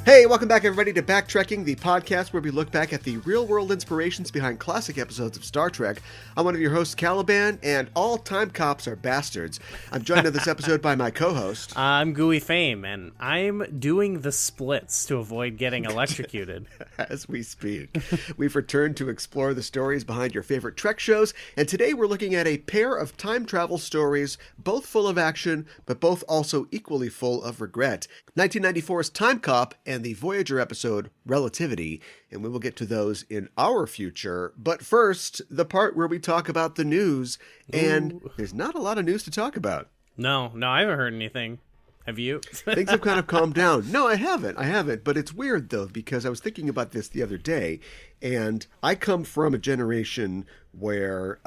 Hey, welcome back everybody to Backtrekking, the podcast where we look back at the real-world inspirations behind classic episodes of Star Trek. I'm one of your hosts, Caliban, and all time cops are bastards. I'm joined on this episode by my co-host. I'm Gooey Fame, and I'm doing the splits to avoid getting electrocuted. As we speak. We've returned to explore the stories behind your favorite Trek shows, and today we're looking at a pair of time travel stories, both full of action, but both also equally full of regret. 1994's Timecop and the Voyager episode Relativity, and we will get to those in our future. But first, the part where we talk about the news, and there's not a lot of news to talk about. No, I haven't heard anything. Have you? Things have kind of calmed down. No, I haven't. But it's weird, though, because I was thinking about this the other day, and I come from a generation where,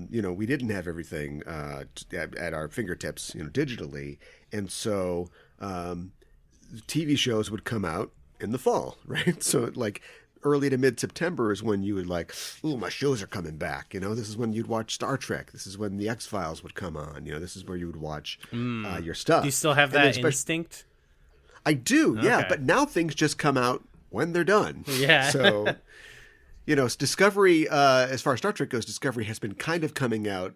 we didn't have everything at our fingertips, digitally. And so TV shows would come out in the fall, right? So, like, early to mid-September is when you would ooh, my shows are coming back. This is when you'd watch Star Trek. This is when the X-Files would come on. This is where you would watch your stuff. Do you still have that instinct? I do, yeah. Okay. But now things just come out when they're done. Yeah. So, Discovery, as far as Star Trek goes, Discovery has been kind of coming out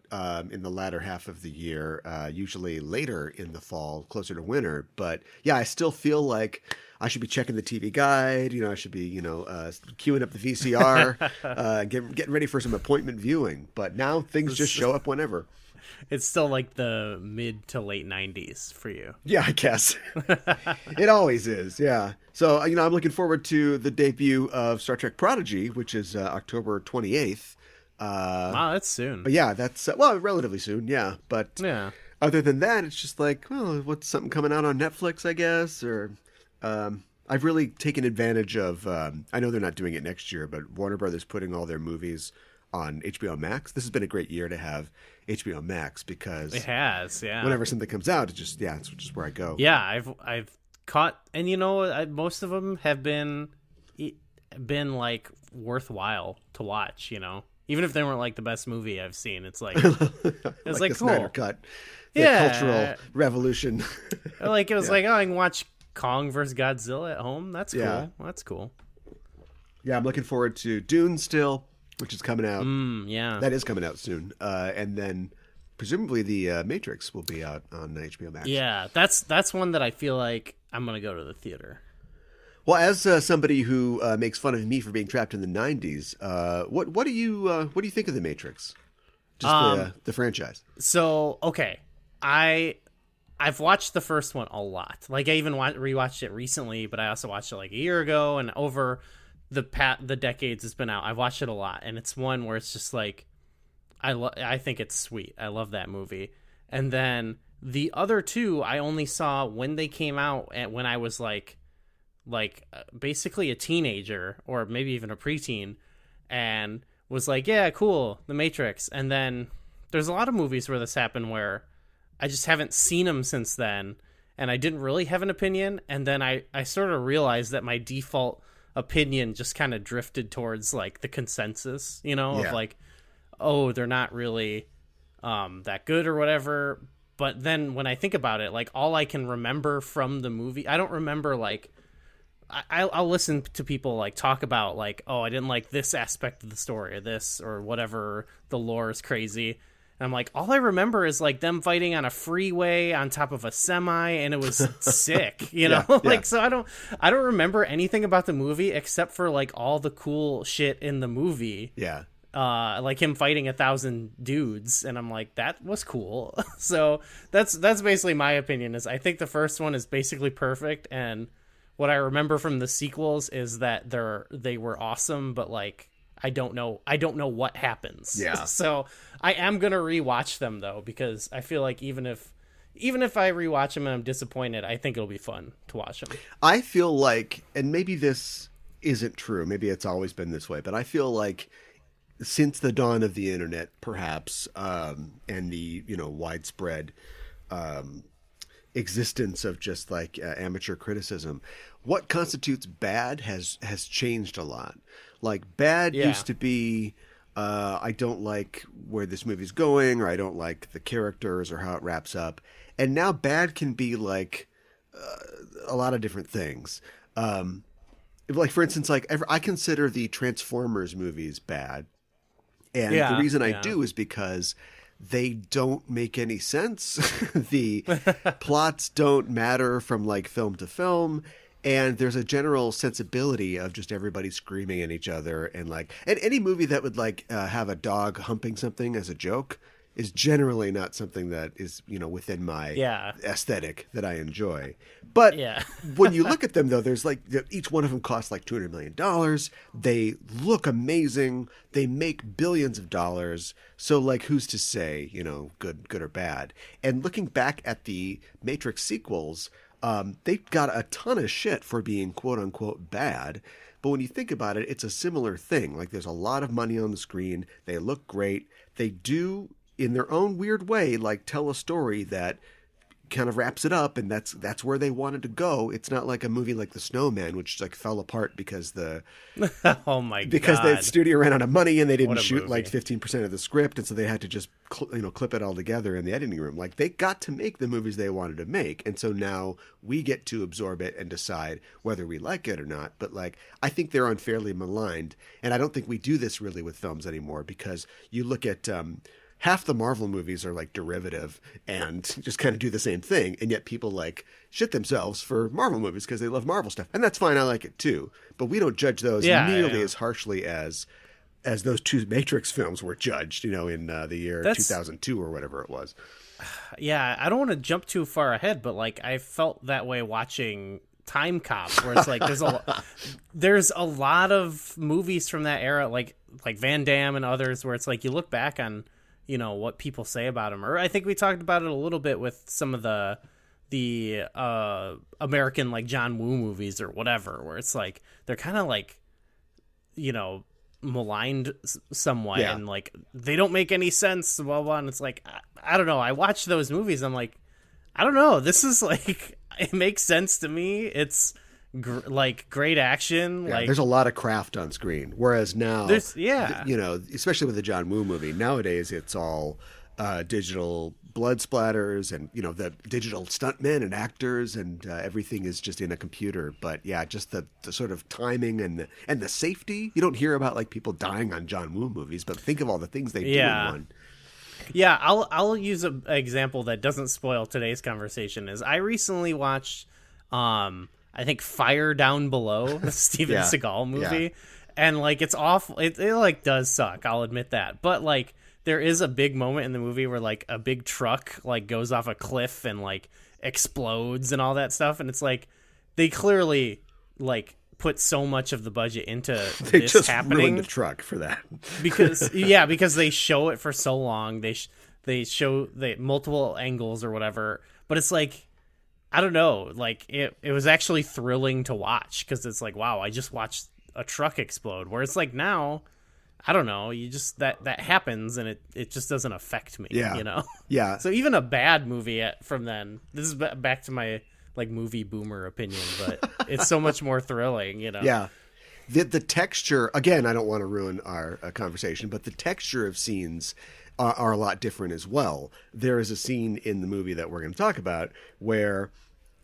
in the latter half of the year, usually later in the fall, closer to winter. But, yeah, I still feel like I should be checking the TV guide. I should be, queuing up the VCR, getting ready for some appointment viewing. But now things just show up whenever. It's still like the mid to late 90s for you. Yeah, I guess. It always is, yeah. So, I'm looking forward to the debut of Star Trek Prodigy, which is October 28th. Wow, that's soon. But yeah, that's, relatively soon, yeah. But yeah. Other than that, it's just what's something coming out on Netflix, I guess? Or I've really taken advantage of, I know they're not doing it next year, but Warner Brothers putting all their movies on HBO Max. This has been a great year to have HBO Max because it has, yeah. Whenever something comes out, it's just where I go. Yeah, I've caught, and most of them have been like worthwhile to watch. Even if they weren't like the best movie I've seen, it's like it's like the cool. Snyder Cut, the cultural revolution. Like it was like, oh, I can watch Kong vs. Godzilla at home. That's cool. Yeah. That's cool. Yeah, I'm looking forward to Dune still, which is coming out. Yeah. That is coming out soon. And then presumably the Matrix will be out on HBO Max. Yeah, that's one that I feel like I'm going to go to the theater. Well, as somebody who makes fun of me for being trapped in the 90s, what do you think of the Matrix? Just the franchise. So, okay. I've watched the first one a lot. Like, I even rewatched it recently, but I also watched it like a year ago, and over the decades it's been out, I've watched it a lot, and it's one where it's just like, I think it's sweet. I love that movie. And then the other two I only saw when they came out, and when I was like basically a teenager or maybe even a preteen, and was like, yeah, cool, The Matrix. And then there's a lot of movies where this happened where I just haven't seen them since then, and I didn't really have an opinion. And then I sort of realized that my default opinion just kind of drifted towards like the consensus, of like, oh, they're not really that good or whatever. But then when I think about it, like, all I can remember from the movie, I don't remember, like, I'll listen to people like talk about like, oh, I didn't like this aspect of the story or this or whatever, the lore is crazy. And I'm like, all I remember is like them fighting on a freeway on top of a semi, and it was sick, like, so I don't remember anything about the movie except for like all the cool shit in the movie. Yeah. Like him fighting 1,000 dudes, and I'm like, that was cool. So that's basically my opinion. Is I think the first one is basically perfect, and what I remember from the sequels is that they were awesome, but like I don't know what happens. Yeah. So I am gonna rewatch them though, because I feel like even if I rewatch them and I'm disappointed, I think it'll be fun to watch them. I feel like, and maybe this isn't true, maybe it's always been this way, but I feel like since the dawn of the internet, perhaps, and the widespread existence of just like amateur criticism, what constitutes bad has changed a lot. Like, bad used to be, I don't like where this movie's going, or I don't like the characters or how it wraps up. And now bad can be like a lot of different things. Like, for instance, like I consider the Transformers movies bad. And the Yeah, reason I yeah. do is because they don't make any sense. The plots don't matter from like film to film. And there's a general sensibility of just everybody screaming at each other. And like, and any movie that would like have a dog humping something as a joke is generally not something that is, within my Yeah. aesthetic that I enjoy. But Yeah. when you look at them, though, there's like each one of them costs like $200 million. They look amazing. They make billions of dollars. So, like, who's to say, good or bad? And looking back at the Matrix sequels, they got a ton of shit for being quote unquote bad. But when you think about it, it's a similar thing. Like, there's a lot of money on the screen. They look great. They do, in their own weird way, like tell a story that kind of wraps it up, and that's where they wanted to go. It's not like a movie like The Snowman, which like fell apart because Oh my because god. the studio ran out of money and they didn't What a shoot like movie. 15% of the script, and so they had to just clip it all together in the editing room. Like, they got to make the movies they wanted to make, and so now we get to absorb it and decide whether we like it or not. But like, I think they're unfairly maligned, and I don't think we do this really with films anymore, because you look at half the Marvel movies are like derivative and just kind of do the same thing, and yet people like shit themselves for Marvel movies because they love Marvel stuff, and that's fine. I like it too, but we don't judge those nearly as harshly as those two Matrix films were judged, in the year 2002 or whatever it was. Yeah, I don't want to jump too far ahead, but like I felt that way watching Timecop, where it's like there's a lot of movies from that era, like Van Damme and others, where it's like you look back on what people say about him, or I think we talked about it a little bit with some of the American like John Woo movies or whatever, where it's like they're kind of like maligned somewhat, and like they don't make any sense, blah blah. And it's like I don't know. I watch those movies, I'm like, I don't know. This is like it makes sense to me. It's like great action. Yeah, like there's a lot of craft on screen, whereas now there's especially with the John Woo movie, nowadays it's all digital blood splatters and the digital stuntmen and actors, and everything is just in a computer. But yeah, just the sort of timing and the safety. You don't hear about like people dying on John Woo movies, but think of all the things they do in one. Yeah, I'll use an example that doesn't spoil today's conversation. Is I recently watched I think Fire Down Below, the Steven Seagal movie, and like it's awful. It like does suck. I'll admit that, but like there is a big moment in the movie where like a big truck like goes off a cliff and like explodes and all that stuff, and it's like they clearly like put so much of the budget into They this just happening ruined the truck for that. because they show it for so long. They show the multiple angles or whatever, but it's like I don't know, like it was actually thrilling to watch because it's like, wow, I just watched a truck explode, where it's like now I don't know, you just that happens and it just doesn't affect me. Yeah. So even a bad movie from then, this is back to my like movie boomer opinion, but it's so much more thrilling. Yeah. The texture, again, I don't want to ruin our conversation, but the texture of scenes are a lot different as well. There is a scene in the movie that we're going to talk about where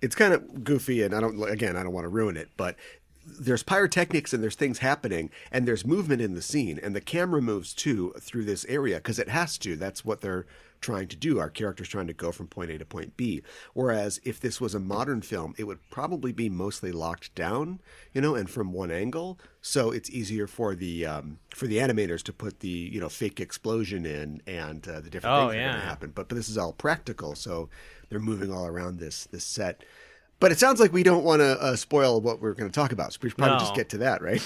it's kind of goofy, and I don't want to ruin it, but there's pyrotechnics and there's things happening and there's movement in the scene, and the camera moves too through this area because it has to. That's what they're trying to do. Our character's trying to go from point A to point B. Whereas if this was a modern film, it would probably be mostly locked down, and from one angle. So it's easier for the animators to put the fake explosion in and the different things that are going to happen. But this is all practical, so they're moving all around this set. But it sounds like we don't want to spoil what we're going to talk about, so we should probably just get to that, right?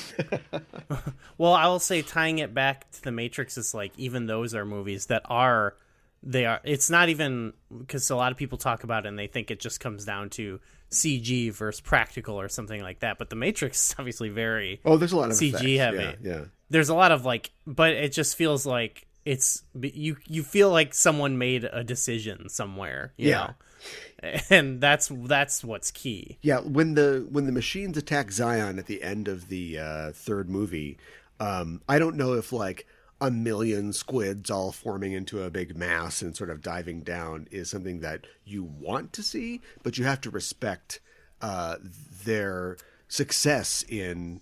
Well, I will say, tying it back to The Matrix is like, even those are movies that are, it's not even, because a lot of people talk about it and they think it just comes down to CG versus practical or something like that. But The Matrix is obviously very there's a lot of CG heavy. Yeah. There's a lot of like, but it just feels like it's, you feel like someone made a decision somewhere, you know? And that's what's key. Yeah, when the machines attack Zion at the end of the third movie, I don't know if like a million squids all forming into a big mass and sort of diving down is something that you want to see, but you have to respect their success in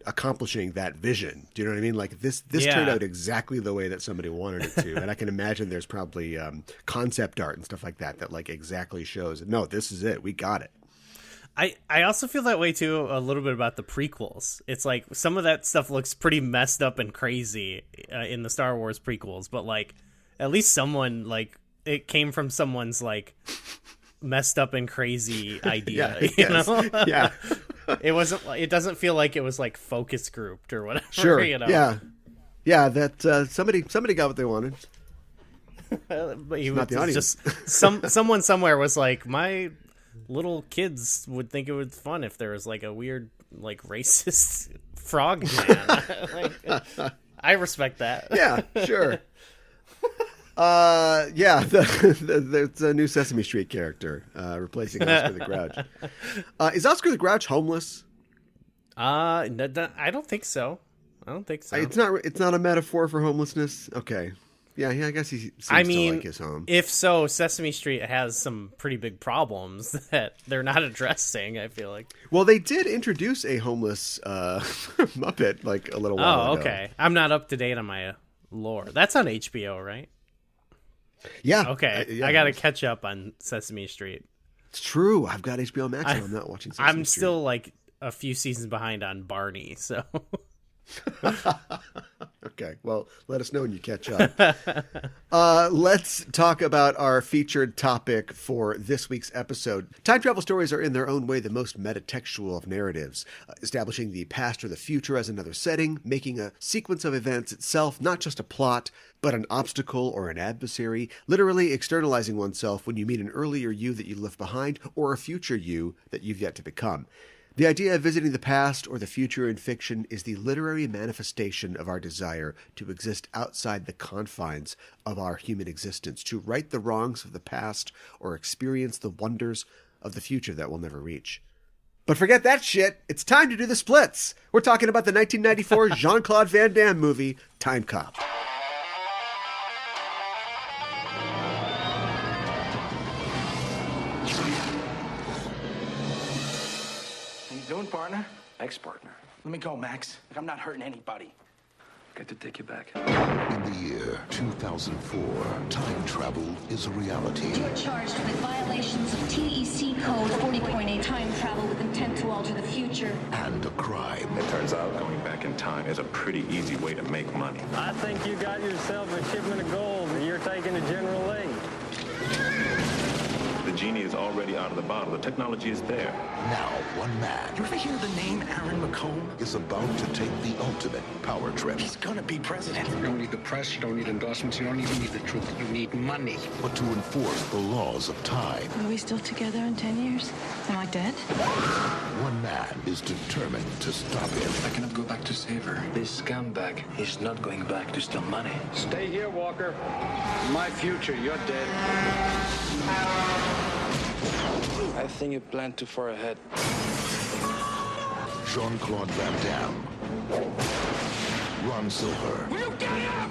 accomplishing that vision. Do you know what I mean? Like this turned out exactly the way that somebody wanted it to. And I can imagine there's probably concept art and stuff like that like exactly shows, no, this is it. We got it. I also feel that way too a little bit about the prequels. It's like some of that stuff looks pretty messed up and crazy in the Star Wars prequels, but like at least someone like it came from someone's like messed up and crazy idea. You know? Yeah. It doesn't feel like it was like focus grouped or whatever. Sure. You know? Yeah. That somebody got what they wanted. But he not the audience. Just someone somewhere was like, my little kids would think it was fun if there was like a weird like racist frog man. Like, I respect that. Yeah, sure. There's a new Sesame Street character replacing Oscar the Grouch. Is Oscar the Grouch homeless? I don't think so. It's not a metaphor for homelessness. Okay. Yeah, I guess he seems to like his home. If so, Sesame Street has some pretty big problems that they're not addressing, I feel like. Well, they did introduce a homeless Muppet like a little while ago. Oh, okay. I'm not up to date on my lore. That's on HBO, right? Yeah. Okay. I got to catch up on Sesame Street. It's true. I've got HBO Max and I'm not watching Sesame Street. I'm still like a few seasons behind on Barney, so... Okay, well, let us know when you catch up. Let's talk about our featured topic for this week's episode. Time travel stories are in their own way the most metatextual of narratives, establishing the past or the future as another setting, making a sequence of events itself not just a plot, but an obstacle or an adversary, literally externalizing oneself when you meet an earlier you that you left behind or a future you that you've yet to become. The idea of visiting the past or the future in fiction is the literary manifestation of our desire to exist outside the confines of our human existence, to right the wrongs of the past or experience the wonders of the future that we'll never reach. But forget that shit. It's time to do the splits. We're talking about the 1994 Jean-Claude Van Damme movie, Timecop. Doing, partner? Ex-partner. Let me go, Max. I'm not hurting anybody. Got to take you back. In the year 2004, time travel is a reality. You're charged with violations of TEC Code 40.8, time travel with intent to alter the future. And a crime. It turns out going back in time is a pretty easy way to make money. I think you got yourself a shipment of gold that you're taking to General Lee. The genie is already out of the bottle. The technology is there. Now, one man You ever hear the name Aaron McComb? is about to take the ultimate power trip. He's gonna be president. You don't need the press, you don't need endorsements, you don't even need the truth. You need money. But to enforce the laws of time, Are we still together in 10 years? Am I dead? one man is determined to stop him. I cannot go back to save her. This scumbag is not going back to steal money. Stay here, Walker. My future, you're dead. I think you plan too far ahead. Jean-Claude Van Damme. Ron Silver. Will you get up?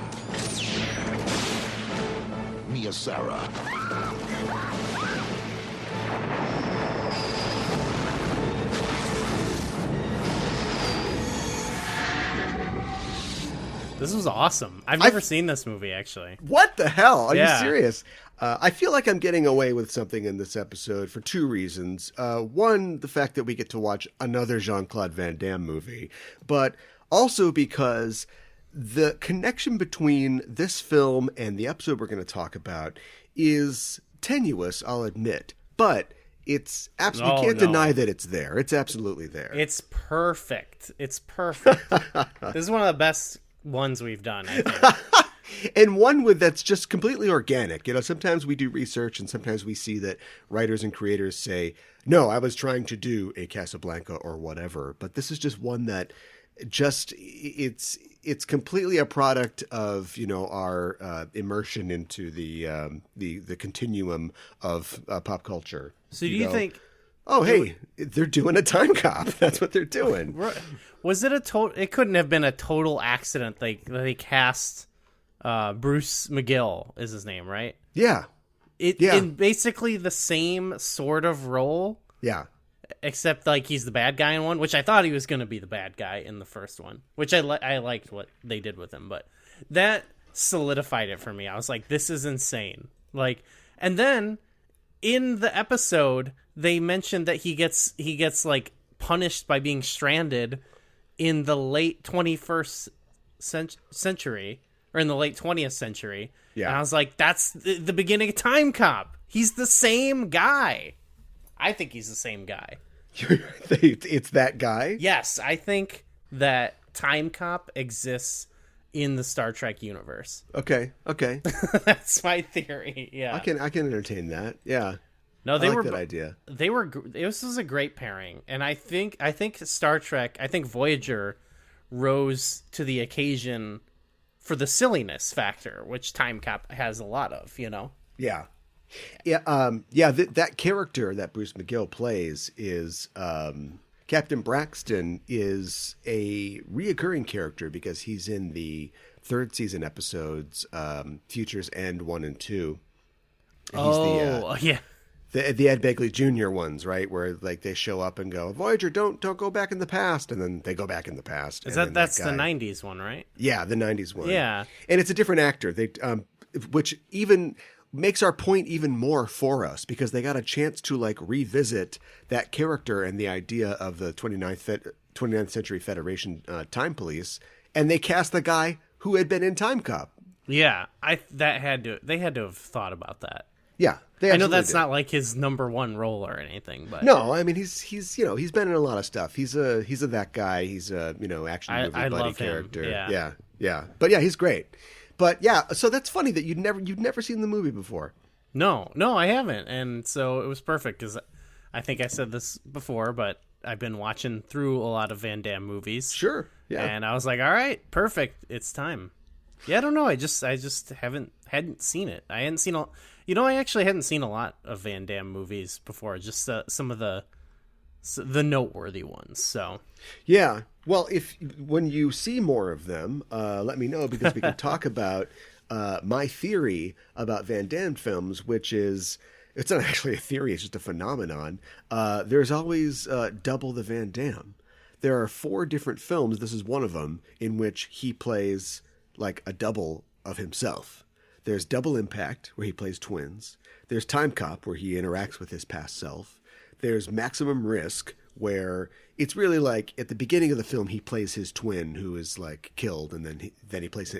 Mia Sara. This was awesome. I've never seen this movie, actually. What the hell? Are you Yeah. serious? I feel like I'm getting away with something in this episode for two reasons. One, the fact that we get to watch another Jean-Claude Van Damme movie, but also because the connection between this film and the episode we're going to talk about is tenuous, I'll admit, but it's absolutely, you can't deny that it's there. It's absolutely there. It's perfect. It's perfect. This is one of the best ones we've done, I think. And one that's just completely organic. You know, sometimes we do research and sometimes we see that writers and creators say, no, I was trying to do a Casablanca or whatever. But this is just one that just, it's completely a product of, you know, our immersion into the continuum of pop culture. So do you think... Oh, hey, they're doing a time cop. That's what they're doing. Was it a total... It couldn't have been a total accident. They cast... Bruce McGill is his name, right? Yeah. In basically the same sort of role. Yeah. except like he's the bad guy in one, which I thought he was going to be the bad guy in the first one, which I liked what they did with him, but that solidified it for me. I was like, this is insane. Like, and then in the episode they mentioned that he gets like punished by being stranded in the late 21st century, or in the late 20th century. Yeah. And I was like, that's the beginning of Timecop. He's the same guy. I think he's the same guy. It's that guy? Yes, I think that Timecop exists in the Star Trek universe. Okay. That's my theory. Yeah. I can entertain that. Yeah. No, they I like were that idea. This was a great pairing, and I think Star Trek, I think Voyager rose to the occasion for the silliness factor, which Timecop has a lot of, you know. Yeah. Yeah. That character that Bruce McGill plays is Captain Braxton is a reoccurring character because he's in the third season episodes, Futures End 1 and 2. And yeah. The Ed Begley Jr. ones, right, where like they show up and go, Voyager, don't go back in the past, and then they go back in the past. That's the '90s one, right? Yeah, the '90s one. Yeah, and it's a different actor. They which even makes our point even more for us, because they got a chance to like revisit that character and the idea of the 29th century Federation time police, and they cast the guy who had been in Timecop. Yeah, they had to have thought about that. Yeah, I know that's not like his number one role or anything, but no, I mean he's he's been in a lot of stuff. He's a that guy. He's a action movie buddy character. Yeah. But yeah, he's great. But yeah, so that's funny that you'd never seen the movie before. No, I haven't, and so it was perfect because I think I said this before, but I've been watching through a lot of Van Damme movies. Sure. Yeah. And I was like, all right, perfect, it's time. Yeah, I don't know. I just hadn't seen it. I hadn't seen I actually hadn't seen a lot of Van Damme movies before. Just some of the noteworthy ones. So yeah. Well, when you see more of them, let me know, because we can talk about my theory about Van Damme films, which is, it's not actually a theory, it's just a phenomenon. There's always double the Van Damme. There are 4 different films, this is one of them, in which he plays like a double of himself. There's Double Impact, where he plays twins. There's Timecop, where he interacts with his past self. There's Maximum Risk, where it's really like at the beginning of the film he plays his twin who is like killed, and then he plays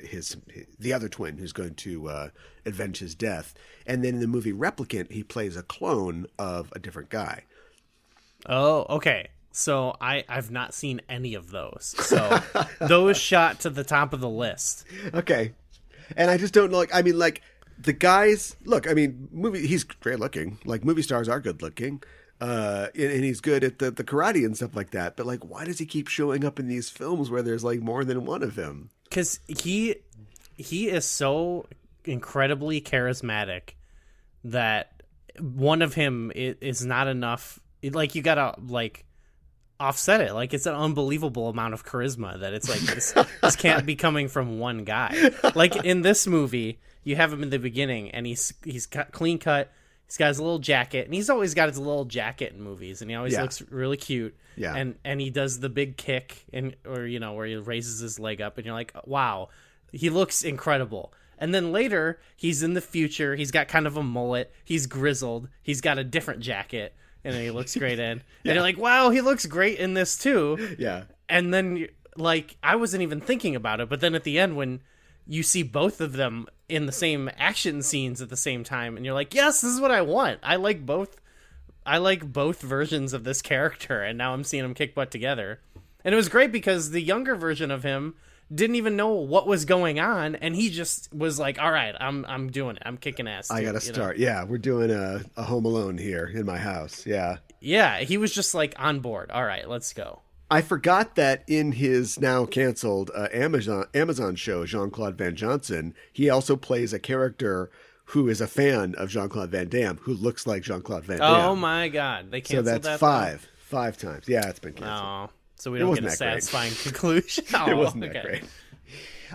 the other twin who's going to avenge his death. And then in the movie Replicant he plays a clone of a different guy. Oh, okay. So I've not seen any of those. So those shot to the top of the list. Okay. And I just don't know, the guys, look, he's great looking. Like, movie stars are good looking. And he's good at the karate and stuff like that. But like, why does he keep showing up in these films where there's like more than one of him? Because he is so incredibly charismatic that one of him is not enough. Like, you gotta like offset it. Like, it's an unbelievable amount of charisma that it's like this can't be coming from one guy. Like in this movie, you have him in the beginning, and he's got clean cut. He's got his little jacket, and he's always got his little jacket in movies, and he always looks really cute. Yeah. And he does the big kick, where he raises his leg up, and you're like, wow, he looks incredible. And then later, he's in the future. He's got kind of a mullet. He's grizzled. He's got a different jacket, and he looks great in. And you're like, wow, he looks great in this too. Yeah. And then, like, I wasn't even thinking about it, but then at the end, when you see both of them in the same action scenes at the same time, and you're like, yes, this is what I want. I like both versions of this character, and now I'm seeing them kick butt together. And it was great because the younger version of him didn't even know what was going on, and he just was like, all right, I'm doing it. I'm kicking ass. I gotta start. Yeah, we're doing a Home Alone here in my house. Yeah. Yeah, he was just like on board. All right, let's go. I forgot that in his now canceled Amazon show, Jean-Claude Van Johnson, he also plays a character who is a fan of Jean-Claude Van Damme, who looks like Jean-Claude Van Damme. Oh my God, they canceled that. So that's five times. Yeah, it's been canceled. Oh, so we don't get a satisfying conclusion. It wasn't that great.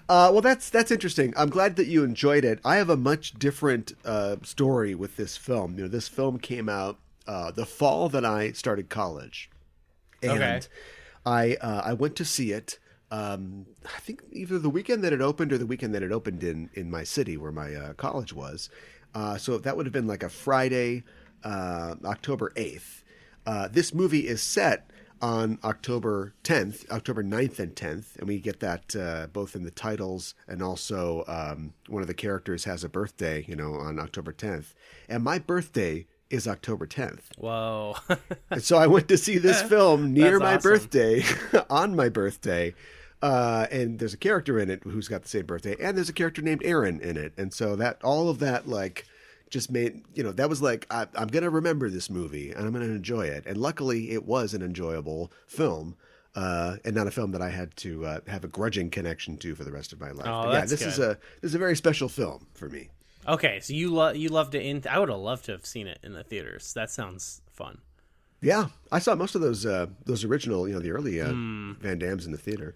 Well, that's interesting. I'm glad that you enjoyed it. I have a much different story with this film. This film came out the fall that I started college, and I went to see it. I think either the weekend that it opened or the weekend that it opened in my city where my college was. So that would have been like a Friday, October 8th. This movie is set on October 10th, October 9th and 10th, and we get that both in the titles, and also one of the characters has a birthday, on October 10th. And my birthday is October 10th. Whoa. And so I went to see this film near my awesome. birthday, on my birthday. And there's a character in it who's got the same birthday, and there's a character named Aaron in it. And so all of that, just made, that was like, I'm going to remember this movie and I'm going to enjoy it. And luckily it was an enjoyable film, and not a film that I had to have a grudging connection to for the rest of my life. Oh, but yeah, that's this is a very special film for me. Okay, so you loved it. I would have loved to have seen it in the theaters. That sounds fun. Yeah, I saw most of those original, the early Van Dammes in the theater.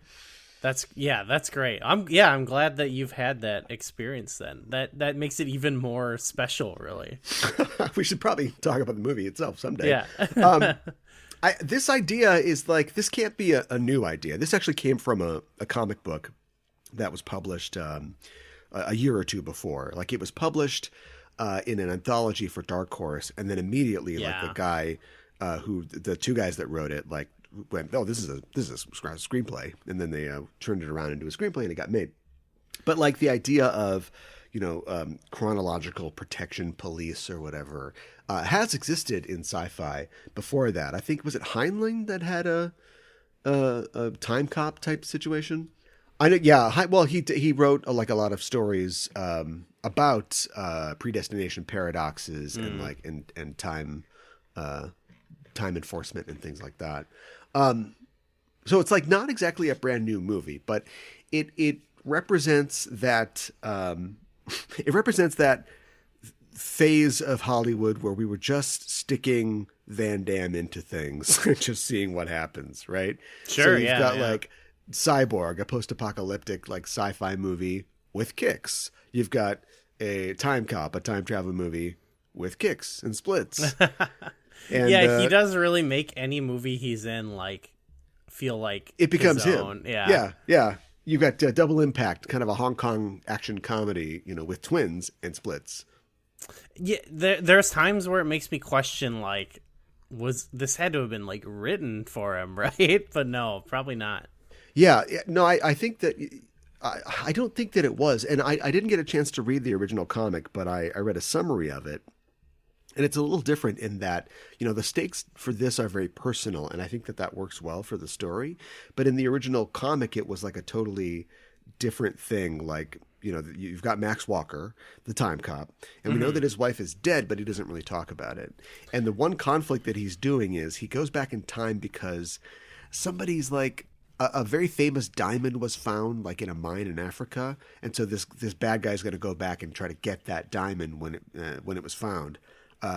That's great. I'm glad that you've had that experience then. That makes it even more special, really. We should probably talk about the movie itself someday. Yeah. This idea is this can't be a new idea. This actually came from a comic book that was published a year or two before. It was published in an anthology for Dark Horse, and then immediately the guy the two guys that wrote it went, oh, this is a screenplay, and then they turned it around into a screenplay and it got made. But the idea of chronological protection police or whatever has existed in sci-fi before that. I think, was it Heinlein that had a time cop type situation? I know, yeah. Well, he wrote a lot of stories about predestination paradoxes and time enforcement and things like that. So it's not exactly a brand new movie, but it represents that phase of Hollywood where we were just sticking Van Damme into things and just seeing what happens, right? Sure. So you've got Cyborg, a post-apocalyptic sci-fi movie with kicks. You've got a Time Cop, a time travel movie with kicks and splits. And, he does really make any movie he's in feel like it becomes his him. own. Yeah. You've got Double Impact, kind of a Hong Kong action comedy, with twins and splits. Yeah, there's times where it makes me question was this had to have been written for him, right? But no, probably not. Yeah, no, I think that I don't think that it was, and I didn't get a chance to read the original comic, but I read a summary of it. And it's a little different in that, the stakes for this are very personal, and I think that works well for the story. But in the original comic, it was a totally different thing. You've got Max Walker, the time cop, and we know that his wife is dead, but he doesn't really talk about it. And the one conflict that he's doing is he goes back in time because somebody's a very famous diamond was found in a mine in Africa, and so this bad guy's going to go back and try to get that diamond when it was found.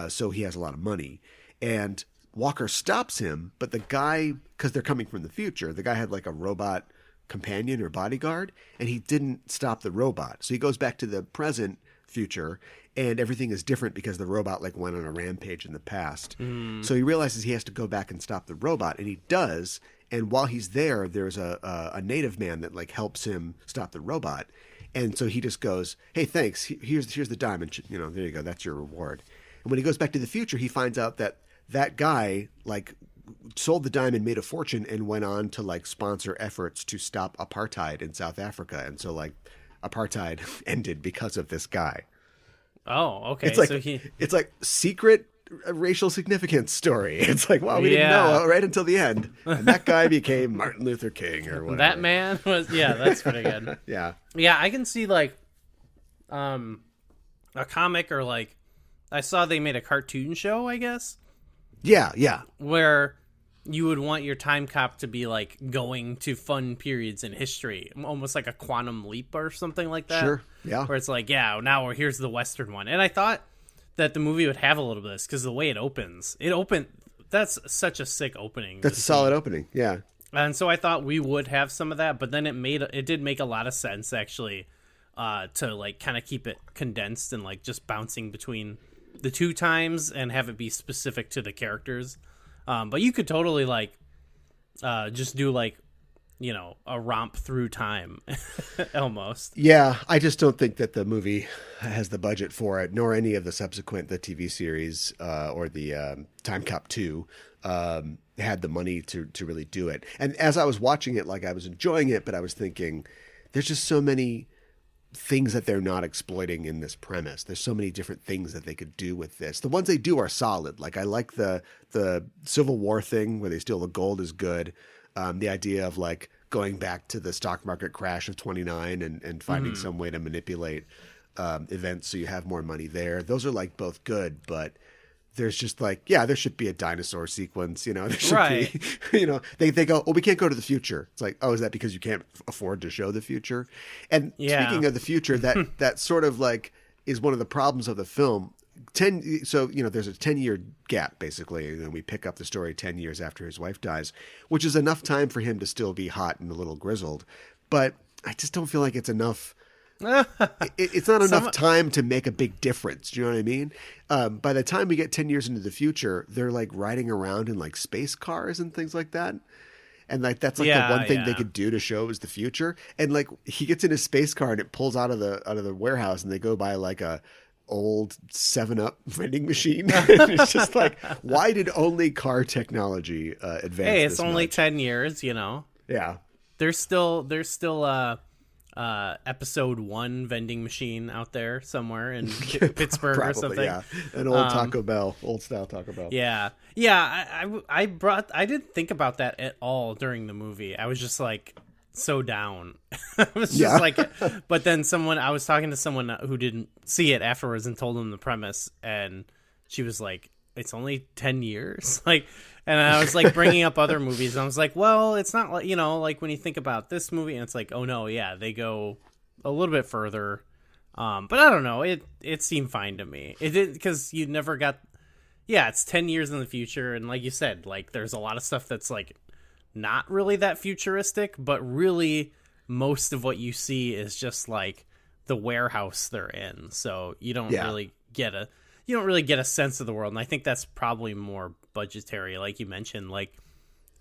So he has a lot of money, and Walker stops him. But the guy, because they're coming from the future, the guy had a robot companion or bodyguard, and he didn't stop the robot. So he goes back to the present future, and everything is different because the robot went on a rampage in the past. So he realizes he has to go back and stop the robot, and he does. And while he's there, there's a native man that helps him stop the robot. And so he just goes, "Hey, thanks. Here's the diamond. There you go. That's your reward." And when he goes back to the future, he finds out that guy sold the diamond, made a fortune, and went on to sponsor efforts to stop apartheid in South Africa. And so apartheid ended because of this guy. Oh, okay. It's secret racial significance story. It's wow, we didn't know right until the end. And that guy became Martin Luther King or whatever. That man was, that's pretty good. Yeah. Yeah, I can see a comic or I saw they made a cartoon show, I guess. Yeah. Where you would want your time cop to be going to fun periods in history, almost like a Quantum Leap or something like that. Sure. Yeah. Where it's now here's the Western one. And I thought that the movie would have a little bit of this because the way it opens. That's such a sick opening. That's a solid opening. Yeah. And so I thought we would have some of that, but then it did make a lot of sense actually to kind of keep it condensed and just bouncing between the 2 times and have it be specific to the characters. But you could totally like just do like, you know, a romp through time almost. Yeah, I just don't think that the movie has the budget for it, nor any of the subsequent, the TV series or the Timecop 2 had the money to really do it. And as I was watching it, like I was enjoying it, but I was thinking there's just so many things that they're not exploiting in this premise. There's so many different things that they could do with this. The ones they do are solid. Like I like the Civil War thing where they steal the gold is good. The idea of like going back to the stock market crash of 29 and finding some way to manipulate events so you have more money there. Those are like both good, but there's just like, yeah, there should be a dinosaur sequence, you know, there should be, you know, they go, oh, we can't go to the future. It's like, oh, is that because you can't afford to show the future? And speaking of the future, that sort of like is one of the problems of the film. So, you know, there's a 10-year gap, basically, and then we pick up the story 10 years after his wife dies, which is enough time for him to still be hot and a little grizzled. But I just don't feel like it's enough. It's not enough time to make a big difference. Do you know what I mean? By the time we get 10 years into the future, they're like riding around in like space cars and things like that. And like that's like the one thing they could do to show is the future. And like he gets in his space car and it pulls out of the warehouse and they go by like a old 7-Up vending machine. It's just like, why did only car technology advance? Hey, it's this only much? 10 years, you know. Yeah. There's still episode 1 vending machine out there somewhere in Pittsburgh Probably, or something. Yeah, an old Taco Bell, old style Taco Bell. Yeah. I didn't think about that at all during the movie. I was just like so down. I was just like, but then I was talking to someone who didn't see it afterwards and told them the premise, and she was like, "It's only 10 years," like. And I was like bringing up other movies, and I was like, well, it's not like, you know, like when you think about this movie, and it's like, oh no, yeah, they go a little bit further. But I don't know, it seemed fine to me. It did, because you never got, it's 10 years in the future, and like you said, like there's a lot of stuff that's like not really that futuristic, but really most of what you see is just like the warehouse they're in. So you don't really get a sense of the world, and I think that's probably more budgetary, like you mentioned. Like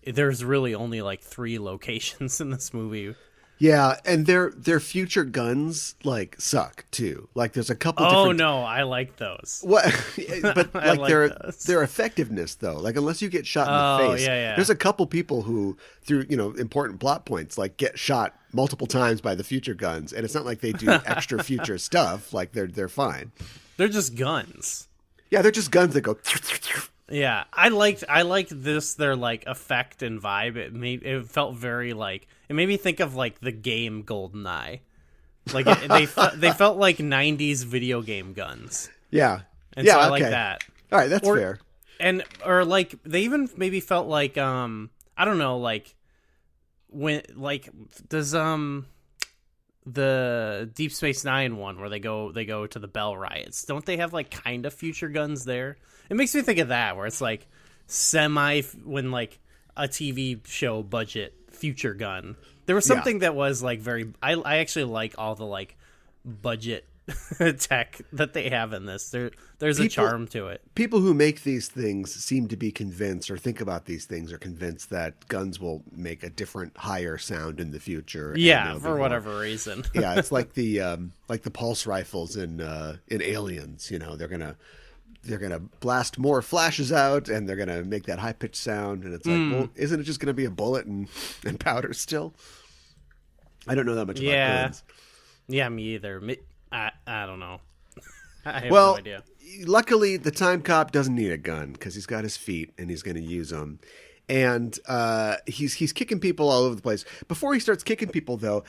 there's really only like 3 locations in this movie. Yeah, and their future guns like suck too. Like there's a couple. Oh no, I like those. What? But like those. their effectiveness though. Like unless you get shot in the face, there's a couple people who through important plot points like get shot multiple times by the future guns, and it's not like they do extra future stuff. Like they're fine. They're just guns. Yeah, they're just guns that go. Yeah, I liked this, their like effect and vibe. It felt very like, it made me think of like the game GoldenEye. Like they felt like 90s video game guns. Yeah. And so I like that. All right, that's fair. Or like they even maybe felt like I don't know, like when like does the Deep Space Nine one where they go to the Bell riots, don't they have like kind of future guns there? It makes me think of that, where it's like when like a TV show budget future gun. There was something that was like very. I actually like all the like budget tech that they have in this. There's a charm to it. People who make these things seem to be convinced, or think about these things, are convinced that guns will make a different, higher sound in the future. Yeah, for whatever reason. Yeah, it's like the pulse rifles in Aliens. You know, they're gonna blast more flashes out, and they're gonna make that high pitched sound. And it's like, well, isn't it just gonna be a bullet and powder still? I don't know that much about guns. Yeah, me either. I don't know. I have no idea. Luckily, the time cop doesn't need a gun because he's got his feet and he's going to use them. And he's kicking people all over the place. Before he starts kicking people, though,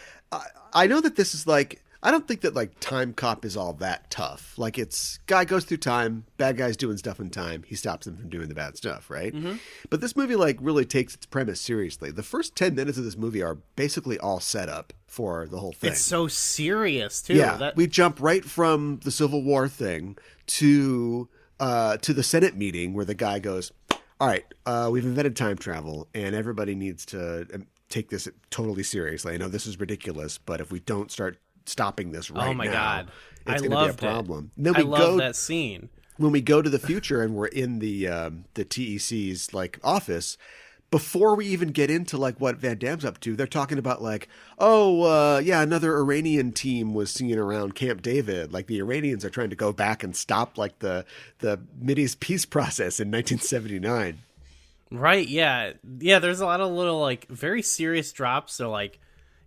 I know that this is like, I don't think that like Time Cop is all that tough. Like it's guy goes through time, bad guy's doing stuff in time, he stops them from doing the bad stuff, right? Mm-hmm. But this movie like really takes its premise seriously. The first 10 minutes of this movie are basically all set up for the whole thing. It's so serious too. Yeah, we jump right from the Civil War thing to the Senate meeting where the guy goes, "All right, we've invented time travel, and everybody needs to take this totally seriously. I know this is ridiculous, but if we don't start stopping this right now, God, it's I going to be a problem." Then we love that scene. when we go to the future and we're in the TEC's like office, before we even get into like what Van Damme's up to, they're talking about like, another Iranian team was seen around Camp David. Like the Iranians are trying to go back and stop like the Mideast peace process in 1979. Right. Yeah. Yeah. There's a lot of little like very serious drops. So like,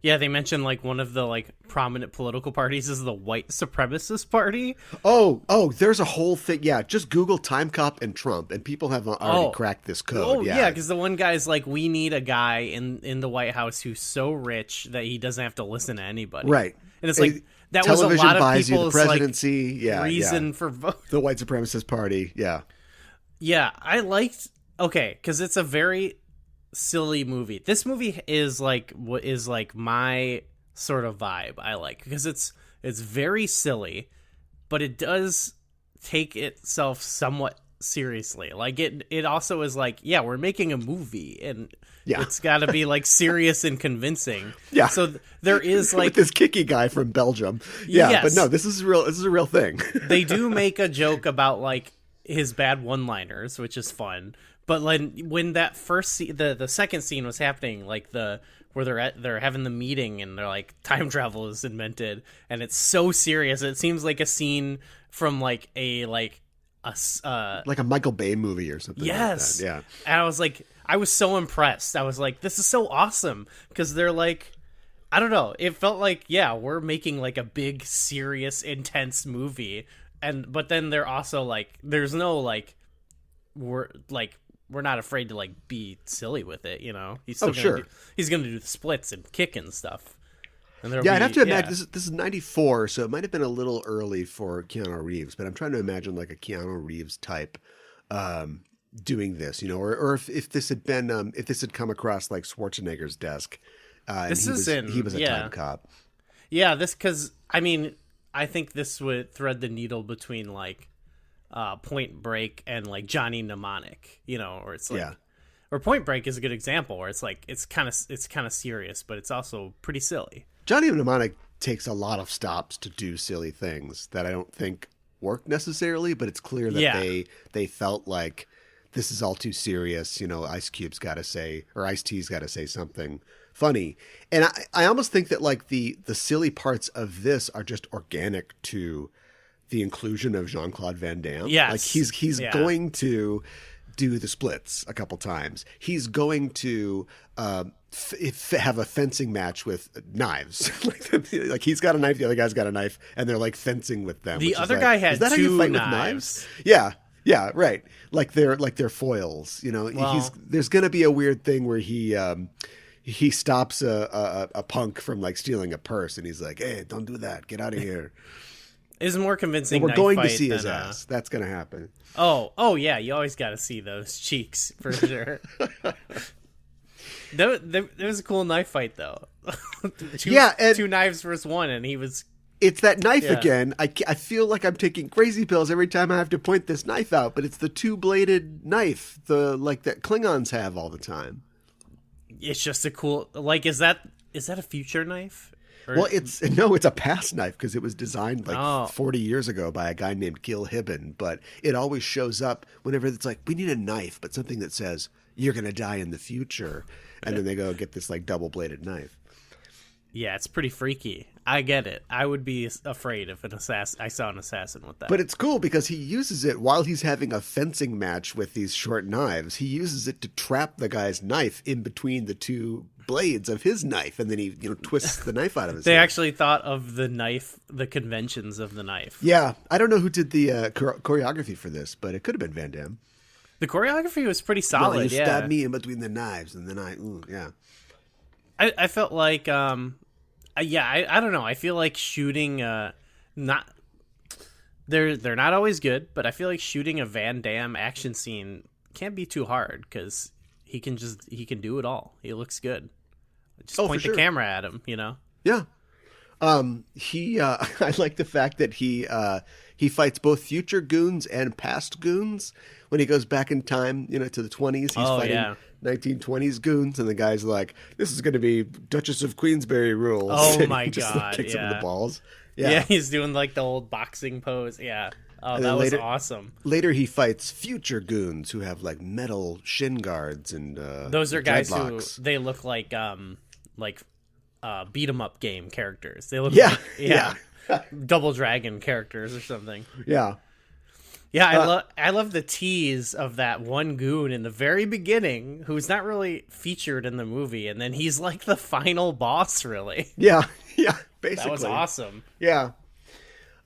yeah, they mentioned like one of the like prominent political parties is the white supremacist party. Oh, there's a whole thing. Yeah, just Google Timecop and Trump, and people have already cracked this code. Oh, yeah, because the one guy's like, we need a guy in the White House who's so rich that he doesn't have to listen to anybody. Right. And it's like, that was a lot of people's the presidency. Like, reason for vote. The white supremacist party, yeah. Yeah, I liked, because it's a very silly movie. This movie is like what is like my sort of vibe I like, because it's very silly, but it does take itself somewhat seriously. Like it also is like, yeah, we're making a movie and it's got to be like serious and convincing. Yeah. So there is like with this kicky guy from Belgium. Yeah, yes. But no, this is real. This is a real thing. They do make a joke about like his bad one-liners, which is fun. But when that first the second scene was happening, like where they're having the meeting and they're like time travel is invented and it's so serious. It seems like a scene from like a Michael Bay movie or something. Yes. Like that. Yeah. And I was so impressed. I was like, this is so awesome, because they're like, I don't know. It felt like, yeah, we're making like a big, serious, intense movie, but then they're also like, there's no like, we're not afraid to like be silly with it, you know. He's still he's gonna do the splits and kick and stuff. And I'd have to imagine this is 94, so it might have been a little early for Keanu Reeves, but I'm trying to imagine like a Keanu Reeves type doing this, you know, or if this had been if this had come across like Schwarzenegger's desk. He was a time cop. Yeah, because I mean, I think this would thread the needle between like Point Break and like Johnny Mnemonic, you know, or it's like, or Point Break is a good example where it's like it's kind of serious, but it's also pretty silly. Johnny Mnemonic takes a lot of stops to do silly things that I don't think work necessarily, but it's clear that they felt like this is all too serious. You know, Ice T's got to say something funny, and I almost think that like the silly parts of this are just organic to the inclusion of Jean-Claude Van Damme. Yes. Like he's going to do the splits a couple times. He's going to have a fencing match with knives. like he's got a knife, the other guy's got a knife, and they're like fencing with them. The other guy had two knives. Yeah, right. Like they're foils. You know, there's going to be a weird thing where he stops a punk from like stealing a purse, and he's like, "Hey, don't do that. Get out of here." Is more convincing. We're going to see his ass. That's going to happen. Oh yeah, you always got to see those cheeks for sure. There was a cool knife fight though. Two knives versus one, and he was. It's that knife again. I feel like I'm taking crazy pills every time I have to point this knife out, but it's the two-bladed knife, that Klingons have all the time. It's just a cool. Like, is that a future knife? Well, it's a past knife because it was designed 40 years ago by a guy named Gil Hibben, but it always shows up whenever it's like, we need a knife, but something that says, you're going to die in the future. And then they go get this like double-bladed knife. Yeah, it's pretty freaky. I get it. I would be afraid if I saw an assassin with that. But it's cool because he uses it while he's having a fencing match with these short knives. He uses it to trap the guy's knife in between the two blades of his knife, and then he twists the knife out of his They hand. actually thought of the knife, the conventions of the knife. Yeah, I don't know who did the choreography for this, but it could have been Van Damme. The choreography was pretty solid. Well, you stabbed me in between the knives, and then I felt like, I don't know. I feel like shooting, they're not always good, but I feel like shooting a Van Damme action scene can't be too hard because he can do it all. He looks good. Just point the camera at him, you know? Yeah. I like the fact that he fights both future goons and past goons. When he goes back in time, to the 20s, he's fighting 1920s goons, and the guy's like, "This is going to be Duchess of Queensberry rules." Oh my just, god! kicks him in the balls. Yeah, he's doing like the old boxing pose. Yeah, Oh, And that then was awesome. Later, he fights future goons who have like metal shin guards and those are guys dreadlocks. who they look like beat 'em up game characters. They look Yeah. Double Dragon characters or something. Yeah. Yeah, I love the tease of that one goon in the very beginning who's not really featured in the movie, and then he's like the final boss, really. Yeah, basically. That was awesome. Yeah.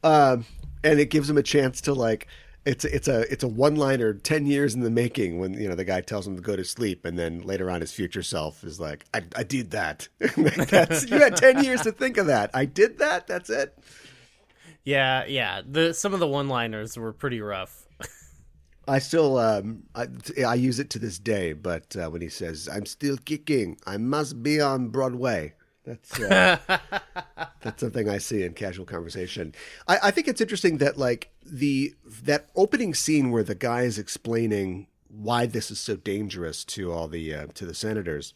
And it gives him a chance to like it's a one-liner 10 years in the making when the guy tells him to go to sleep, and then later on his future self is like, I did that. You had 10 years to think of that. I did that. That's it. Yeah. Some of the one-liners were pretty rough. I still I use it to this day, but when he says, "I'm still kicking, I must be on Broadway," that's something I see in casual conversation. I think it's interesting that like that opening scene where the guy is explaining why this is so dangerous to all the to the senators.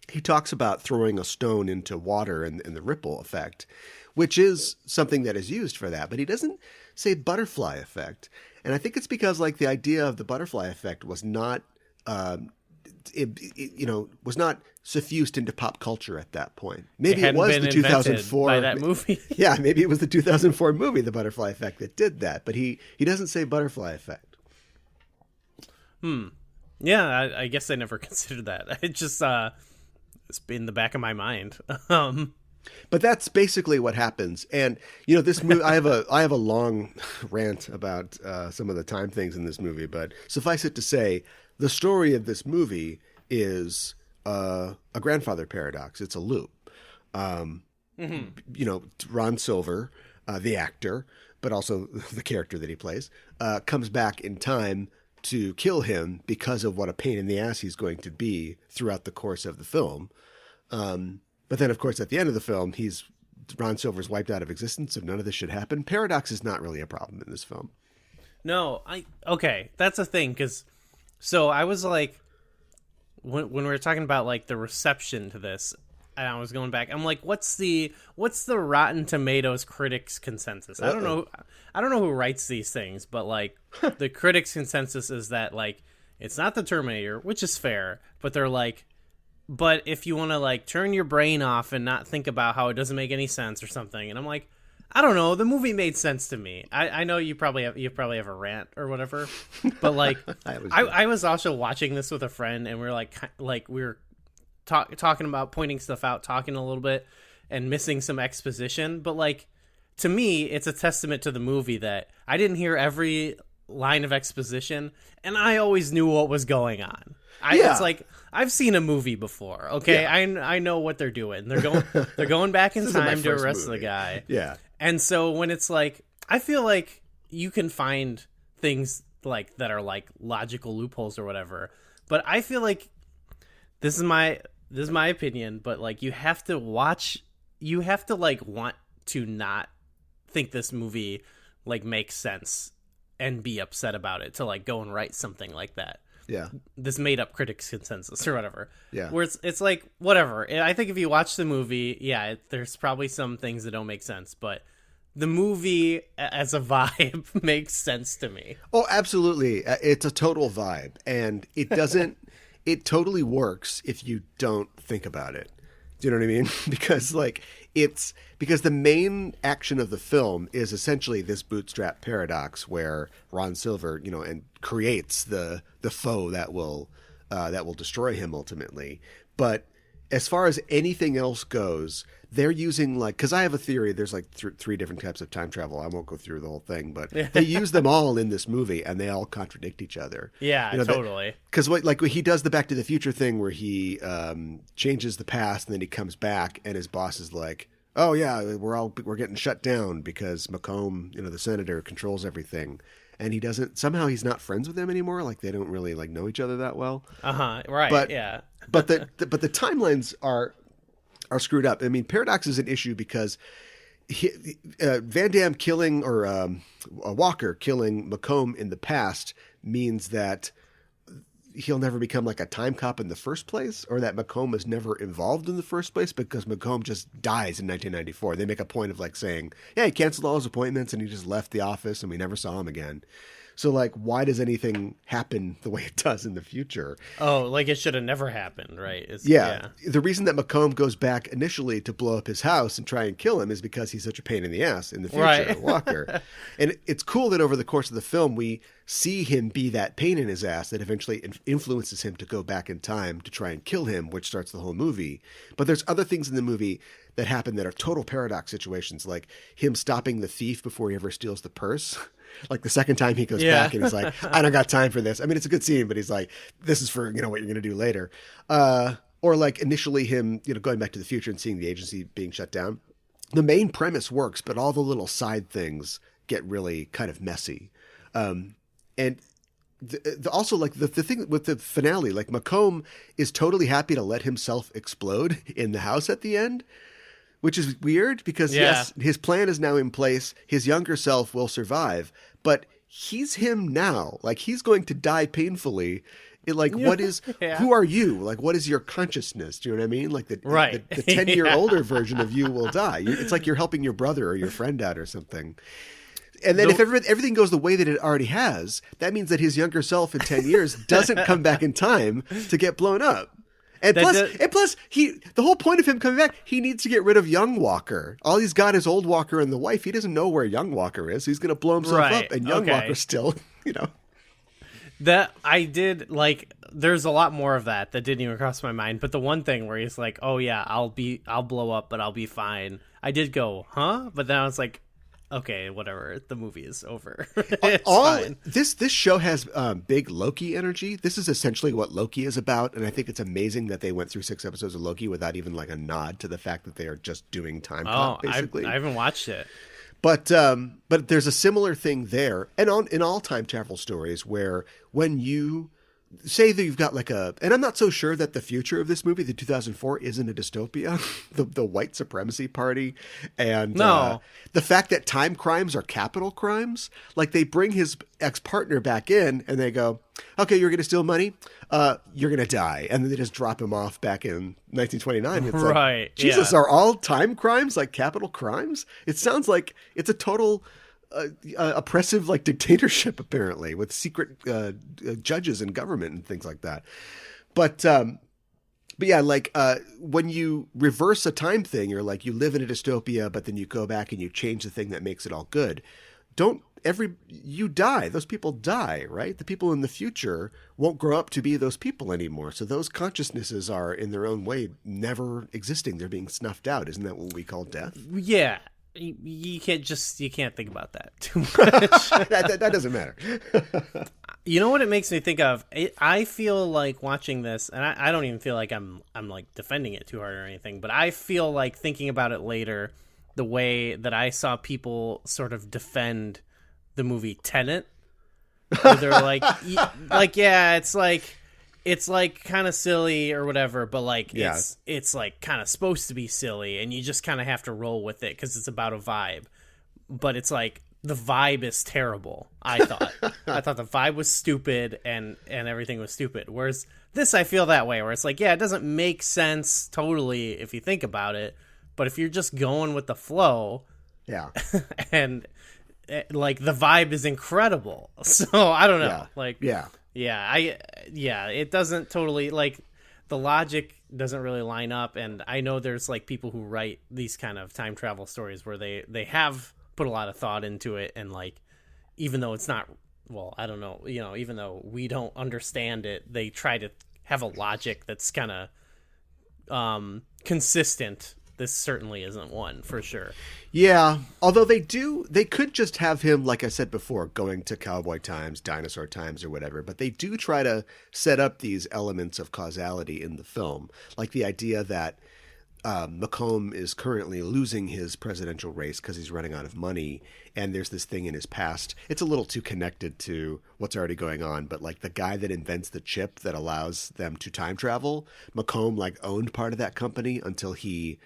He talks about throwing a stone into water and the ripple effect, which is something that is used for that, but he doesn't say butterfly effect. And I think it's because like the idea of the butterfly effect was not, was not suffused into pop culture at that point. Maybe it was the 2004 by that movie. Yeah, maybe it was the 2004 movie, The Butterfly Effect, that did that. But he doesn't say butterfly effect. Yeah, I guess I never considered that. It just it's in the back of my mind. But that's basically what happens. And this movie, I have a long rant about some of the time things in this movie, but suffice it to say, the story of this movie is a grandfather paradox. It's a loop. Ron Silver, the actor, but also the character that he plays, comes back in time to kill him because of what a pain in the ass he's going to be throughout the course of the film. But then, of course, at the end of the film, Ron Silver's wiped out of existence, so none of this should happen. Paradox is not really a problem in this film. No, okay, that's a thing, because so I was like, when we were talking about like the reception to this, and I was going back, I'm like, what's the Rotten Tomatoes critics consensus? I don't know who writes these things, but like the critics consensus is that like it's not the Terminator, which is fair, but they're like, but if you want to like turn your brain off and not think about how it doesn't make any sense or something, and I'm like, I don't know, the movie made sense to me. I know you probably have a rant or whatever, but like I was also watching this with a friend, and we were we were talking about pointing stuff out, talking a little bit, and missing some exposition. But like to me, it's a testament to the movie that I didn't hear every line of exposition, and I always knew what was going on. It's like I've seen a movie before. Okay, yeah. I know what they're doing. They're going back in time to arrest the guy. Yeah, and so when it's like, I feel like you can find things like that are like logical loopholes or whatever, but I feel like this is my opinion. But like you have to like want to not think this movie like makes sense and be upset about it to like go and write something like that. Yeah. This made up critics consensus or whatever. Yeah. Where it's like, whatever. I think if you watch the movie, there's probably some things that don't make sense, but the movie as a vibe makes sense to me. Oh, absolutely. It's a total vibe, and it doesn't, it totally works if you don't think about it. Do you know what I mean? Because because the main action of the film is essentially this bootstrap paradox where Ron Silver, and creates the foe that will destroy him ultimately. But as far as anything else goes, they're using because I have a theory. There's like three different types of time travel. I won't go through the whole thing, but they use them all in this movie, and they all contradict each other. Yeah, totally. Because he does the Back to the Future thing where he changes the past, and then he comes back, and his boss is like, "Oh yeah, we're getting shut down because McComb, the senator, controls everything." And he doesn't. Somehow he's not friends with them anymore. Like they don't really know each other that well. Right. But, yeah. but the timelines are screwed up. I mean, paradox is an issue because Van Damme killing Walker killing McComb in the past means that he'll never become like a time cop in the first place, or that McComb is never involved in the first place because McComb just dies in 1994. They make a point of like saying, yeah, he canceled all his appointments and he just left the office and we never saw him again. So like, why does anything happen the way it does in the future? Oh, like it should have never happened, right? Yeah. The reason that McComb goes back initially to blow up his house and try and kill him is because he's such a pain in the ass in the future, right. Walker. And it's cool that over the course of the film, we see him be that pain in his ass that eventually influences him to go back in time to try and kill him, which starts the whole movie. But there's other things in the movie that happen that are total paradox situations, like him stopping the thief before he ever steals the purse. Like the second time he goes back and he's like, I don't got time for this. I mean, it's a good scene, but he's like, this is for, you know, what you're going to do later. Or like initially him, you know, going back to the future and seeing the agency being shut down. The main premise works, but all the little side things get really kind of messy. And also like the thing with the finale, like McComb is totally happy to let himself explode in the house at the end, which is weird because yes, his plan is now in place. His younger self will survive, but he's him now. Like he's going to die painfully. What is, who are you? Like, what is your consciousness? Do you know what I mean? Like the 10-year older version of you will die. It's like you're helping your brother or your friend out or something. And then if everything goes the way that it already has, that means that his younger self in 10 years doesn't come back in time to get blown up. And plus, the whole point of him coming back, he needs to get rid of young Walker. All he's got is old Walker and the wife. He doesn't know where young Walker is. He's going to blow himself up, and young Walker's still, you know. That I did like. There's a lot more of that didn't even cross my mind. But the one thing where he's like, "Oh yeah, I'll blow up, but I'll be fine." I did go, "Huh?" But then I was like, okay, whatever. The movie is over. It's fine. This show has big Loki energy. This is essentially what Loki is about, and I think it's amazing that they went through 6 episodes of Loki without even like a nod to the fact that they are just doing time cop, basically. I haven't watched it. But there's a similar thing there, and in all time travel stories where when you say that you've got like and I'm not so sure that the future of this movie, the 2004, isn't a dystopia. the white supremacy party and the fact that time crimes are capital crimes. Like they bring his ex-partner back in and they go, okay, you're going to steal money. You're going to die. And then they just drop him off back in 1929. It's right. Like, Jesus, are all time crimes like capital crimes? It sounds like it's a total oppressive like dictatorship apparently with secret judges and government and things like that. But yeah, like when you reverse a time thing, you're like you live in a dystopia, but then you go back and you change the thing that makes it all good. You die. Those people die, right? The people in the future won't grow up to be those people anymore. So those consciousnesses are in their own way never existing. They're being snuffed out. Isn't that what we call death? Yeah. You can't think about that too much. that doesn't matter. You know what it makes me think of? I feel like watching this, and I don't even feel like I'm like defending it too hard or anything, but I feel like thinking about it later, the way that I saw people sort of defend the movie Tenet, where they're like, yeah, it's like kind of silly or whatever, but like it's like kind of supposed to be silly, and you just kind of have to roll with it because it's about a vibe. But it's like the vibe is terrible. I thought the vibe was stupid and everything was stupid. Whereas this, I feel that way, where it's like, yeah, it doesn't make sense totally if you think about it, but if you're just going with the flow, and like the vibe is incredible. So I don't know, it doesn't totally, like, the logic doesn't really line up, and I know there's like people who write these kind of time travel stories where they have put a lot of thought into it, and like even though it's not, well, I don't know, you know, even though we don't understand it, they try to have a logic that's kind of consistent. This certainly isn't one, for sure. Yeah, although they could just have him, like I said before, going to cowboy times, dinosaur times, or whatever, but they do try to set up these elements of causality in the film, like the idea that McComb is currently losing his presidential race because he's running out of money, and there's this thing in his past. It's a little too connected to what's already going on, but like the guy that invents the chip that allows them to time travel, McComb like owned part of that company until he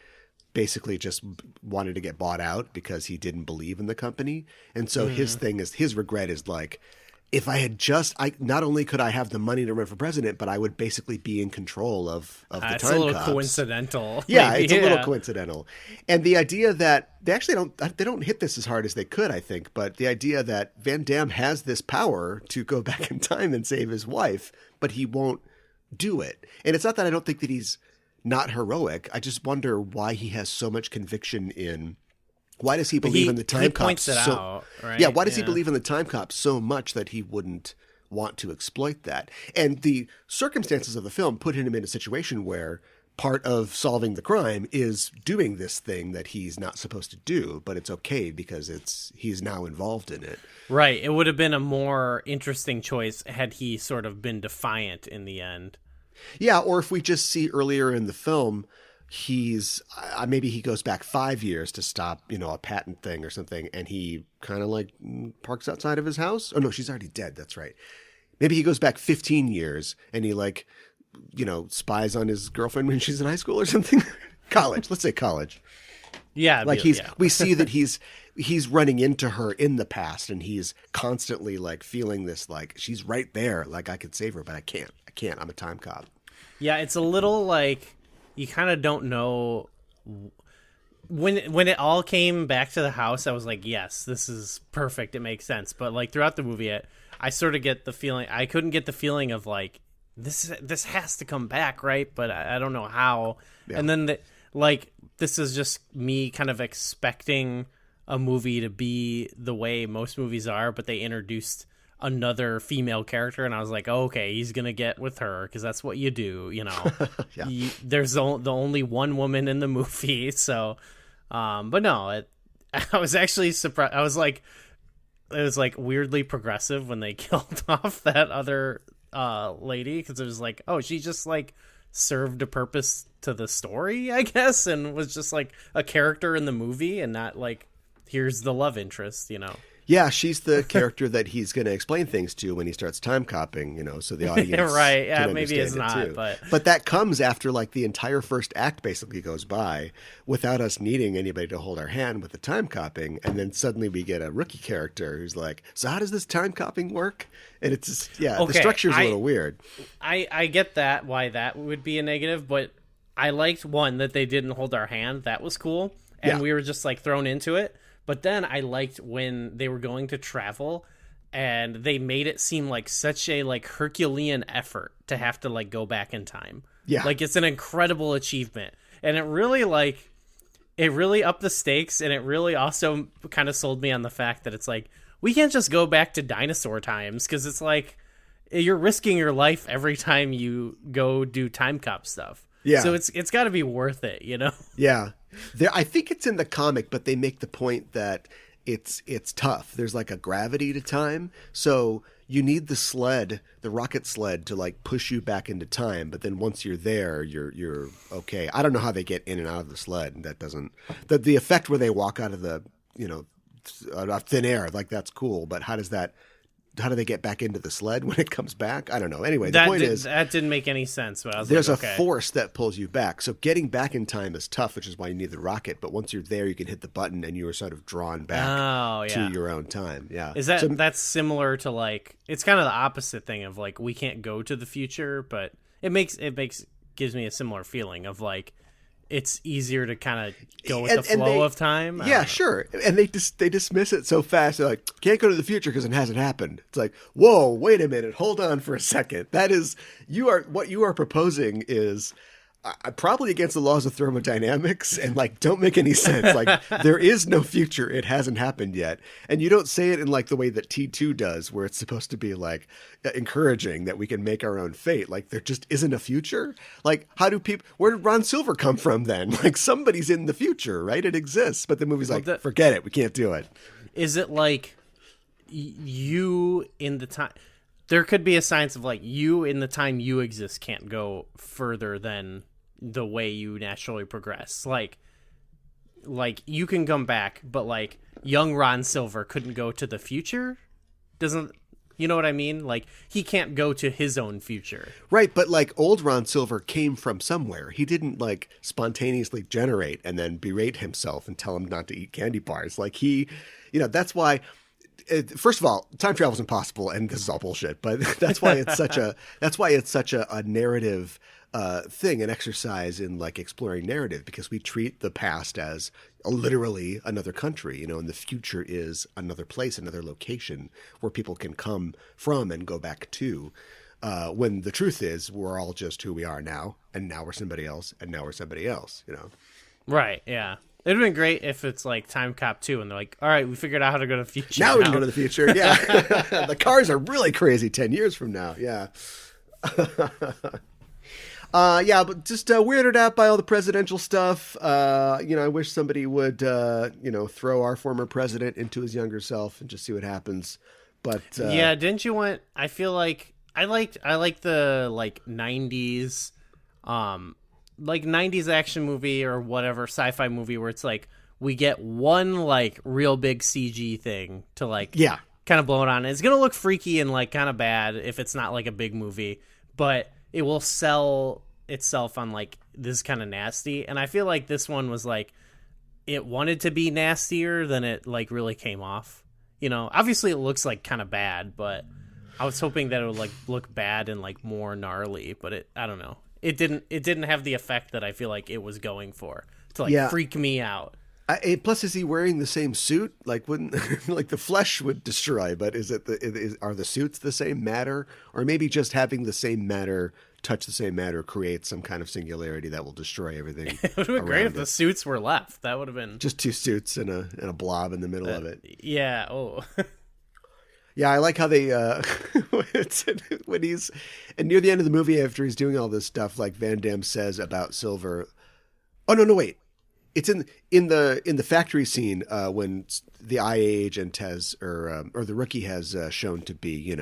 basically just wanted to get bought out because he didn't believe in the company. And so his regret is like, if I had not only could I have the money to run for president, but I would basically be in control of the time It's a little cops. coincidental. Yeah, maybe. it's a little coincidental. And the idea that they actually don't hit this as hard as they could, I think, but the idea that Van Damme has this power to go back in time and save his wife, but he won't do it. And it's not that I don't think that he's not heroic. I just wonder why he has so much conviction in. Why does he believe in the time cops? Points it out, right? Yeah, why does he believe in the time cops so much that he wouldn't want to exploit that? And the circumstances of the film put him in a situation where part of solving the crime is doing this thing that he's not supposed to do, but it's okay because he's now involved in it. Right. It would have been a more interesting choice had he sort of been defiant in the end. Yeah, or if we just see earlier in the film, maybe he goes back 5 years to stop, a patent thing or something, and he kind of like parks outside of his house. Oh no, she's already dead. That's right. Maybe he goes back 15 years and he spies on his girlfriend when she's in high school or something. College. Let's say college. Yeah. We see that he's running into her in the past, and he's constantly like feeling this, like she's right there. Like I could save her, but I can't. I'm a time cop. Yeah. It's a little like, you kind of don't know when it all came back to the house. I was like, yes, this is perfect. It makes sense. But like throughout the movie, I sort of get the feeling, I couldn't get the feeling of like, this has to come back. Right. But I don't know how. Yeah. And then this is just me kind of expecting a movie to be the way most movies are, but they introduced another female character, and I was like, oh, okay, he's gonna get with her because that's what you do, Yeah. There's the only one woman in the movie, so but no, I was actually surprised. I was like, it was like weirdly progressive when they killed off that other lady, because it was like, oh, she just like served a purpose to the story, I guess, and was just like a character in the movie and not like, here's the love interest, Yeah, she's the character that he's going to explain things to when he starts time copying, so the audience right, yeah, can maybe it's not, too. But that comes after like the entire first act basically goes by without us needing anybody to hold our hand with the time copying, and then suddenly we get a rookie character who's like, so how does this time copying work? And it's just, the structure's a little weird. I get that, why that would be a negative, but I liked one that they didn't hold our hand. That was cool, and we were just like thrown into it. But then I liked when they were going to travel and they made it seem like such a like Herculean effort to have to like go back in time. Yeah. Like it's an incredible achievement. And it really upped the stakes, and it really also kind of sold me on the fact that it's like, we can't just go back to dinosaur times, because it's like you're risking your life every time you go do time cop stuff. Yeah. So it's got to be worth it, Yeah. I think it's in the comic, but they make the point that it's tough. There's like a gravity to time. So you need the rocket sled to like push you back into time. But then once you're there, you're okay. I don't know how they get in and out of the sled. That doesn't, the effect where they walk out of the, thin air, like that's cool. But how do they get back into the sled when it comes back? I don't know. Anyway, the point is that didn't make any sense. But I was there's like, okay. a force that pulls you back. So getting back in time is tough, which is why you need the rocket. But once you're there, you can hit the button and you are sort of drawn back to your own time. Yeah. Is that's similar to like, it's kind of the opposite thing of like, we can't go to the future, but gives me a similar feeling of like, it's easier to kind of go with the flow of time. Yeah, sure. And they dismiss it so fast. They're like, can't go to the future because it hasn't happened. It's like, whoa, wait a minute. Hold on for a second. What you are proposing is probably against the laws of thermodynamics and like don't make any sense. Like there is no future. It hasn't happened yet. And you don't say it in like the way that T2 does, where it's supposed to be like encouraging that we can make our own fate. Like there just isn't a future. Like where did Ron Silver come from then? Like somebody's in the future, right? It exists. But the movie's like, forget it. We can't do it. Is it like you in the time? There could be a science of like you in the time you exist can't go further than the way you naturally progress. Like you can come back, but like young Ron Silver couldn't go to the future. You know what I mean? Like he can't go to his own future. Right. But like old Ron Silver came from somewhere. He didn't like spontaneously generate and then berate himself and tell him not to eat candy bars. Like that's why first of all, time travel is impossible, and this is all bullshit. But that's why it's such a narrative thing, an exercise in like exploring narrative, because we treat the past as literally another country, and the future is another place, another location where people can come from and go back to. When the truth is, we're all just who we are now, and now we're somebody else, and now we're somebody else. Right? Yeah. It'd have been great if it's like Time Cop 2 and they're like, all right, we figured out how to go to the future. Now we can go to the future. Yeah. The cars are really crazy 10 years from now. Yeah. But just weirded out by all the presidential stuff. I wish somebody would, throw our former president into his younger self and just see what happens. But yeah, didn't you want? I feel like I liked the 90s, like 90s action movie or whatever sci-fi movie where it's like we get one like real big CG thing to kind of blow it on. It's gonna look freaky and like kind of bad if it's not like a big movie, but it will sell itself on like this kind of nasty. And I feel like this one was like it wanted to be nastier than it like really came off. Obviously it looks like kind of bad, but I was hoping that it would like look bad and like more gnarly, but I don't know. It didn't have the effect that I feel like it was going for to freak me out. Plus, is he wearing the same suit? Like, wouldn't like the flesh would destroy? But are the suits the same matter, or maybe just having the same matter touch the same matter creates some kind of singularity that will destroy everything? It would have been great if the suits were left. That would have been just two suits and a blob in the middle of it. Yeah. Oh. Yeah, I like how they when he's and near the end of the movie after he's doing all this stuff, like Van Damme says about Silver. Oh no, wait. It's in the factory scene when the IA agent has or the rookie has shown to be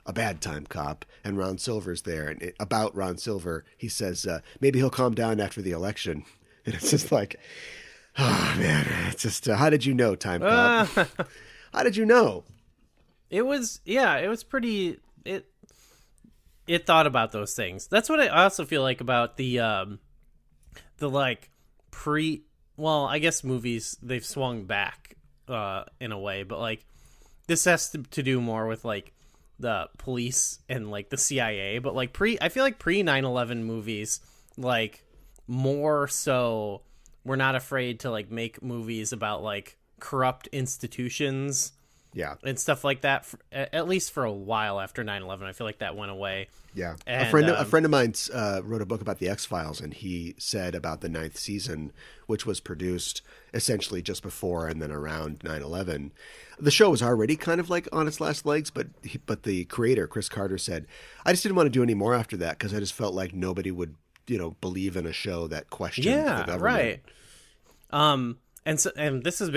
a bad time cop, and Ron Silver's there, and about Ron Silver he says maybe he'll calm down after the election, and it's just like, oh man, it's just how did you know, time cop? How did you know? It was pretty. It thought about those things. That's what I also feel like about the like well, I guess movies, they've swung back in a way, but like this has to do more with like the police and like the CIA, but like I feel like pre 9/11 movies, like more so we're not afraid to like make movies about like corrupt institutions. Yeah. And stuff like that, at least for a while after 9/11. I feel like that went away. Yeah. A friend of mine wrote a book about the X-Files, and he said about the 9th season, which was produced essentially just before and then around 9/11. The show was already kind of like on its last legs, but the creator, Chris Carter, said, I just didn't want to do any more after that because I just felt like nobody would, believe in a show that questioned the government. Right. And this is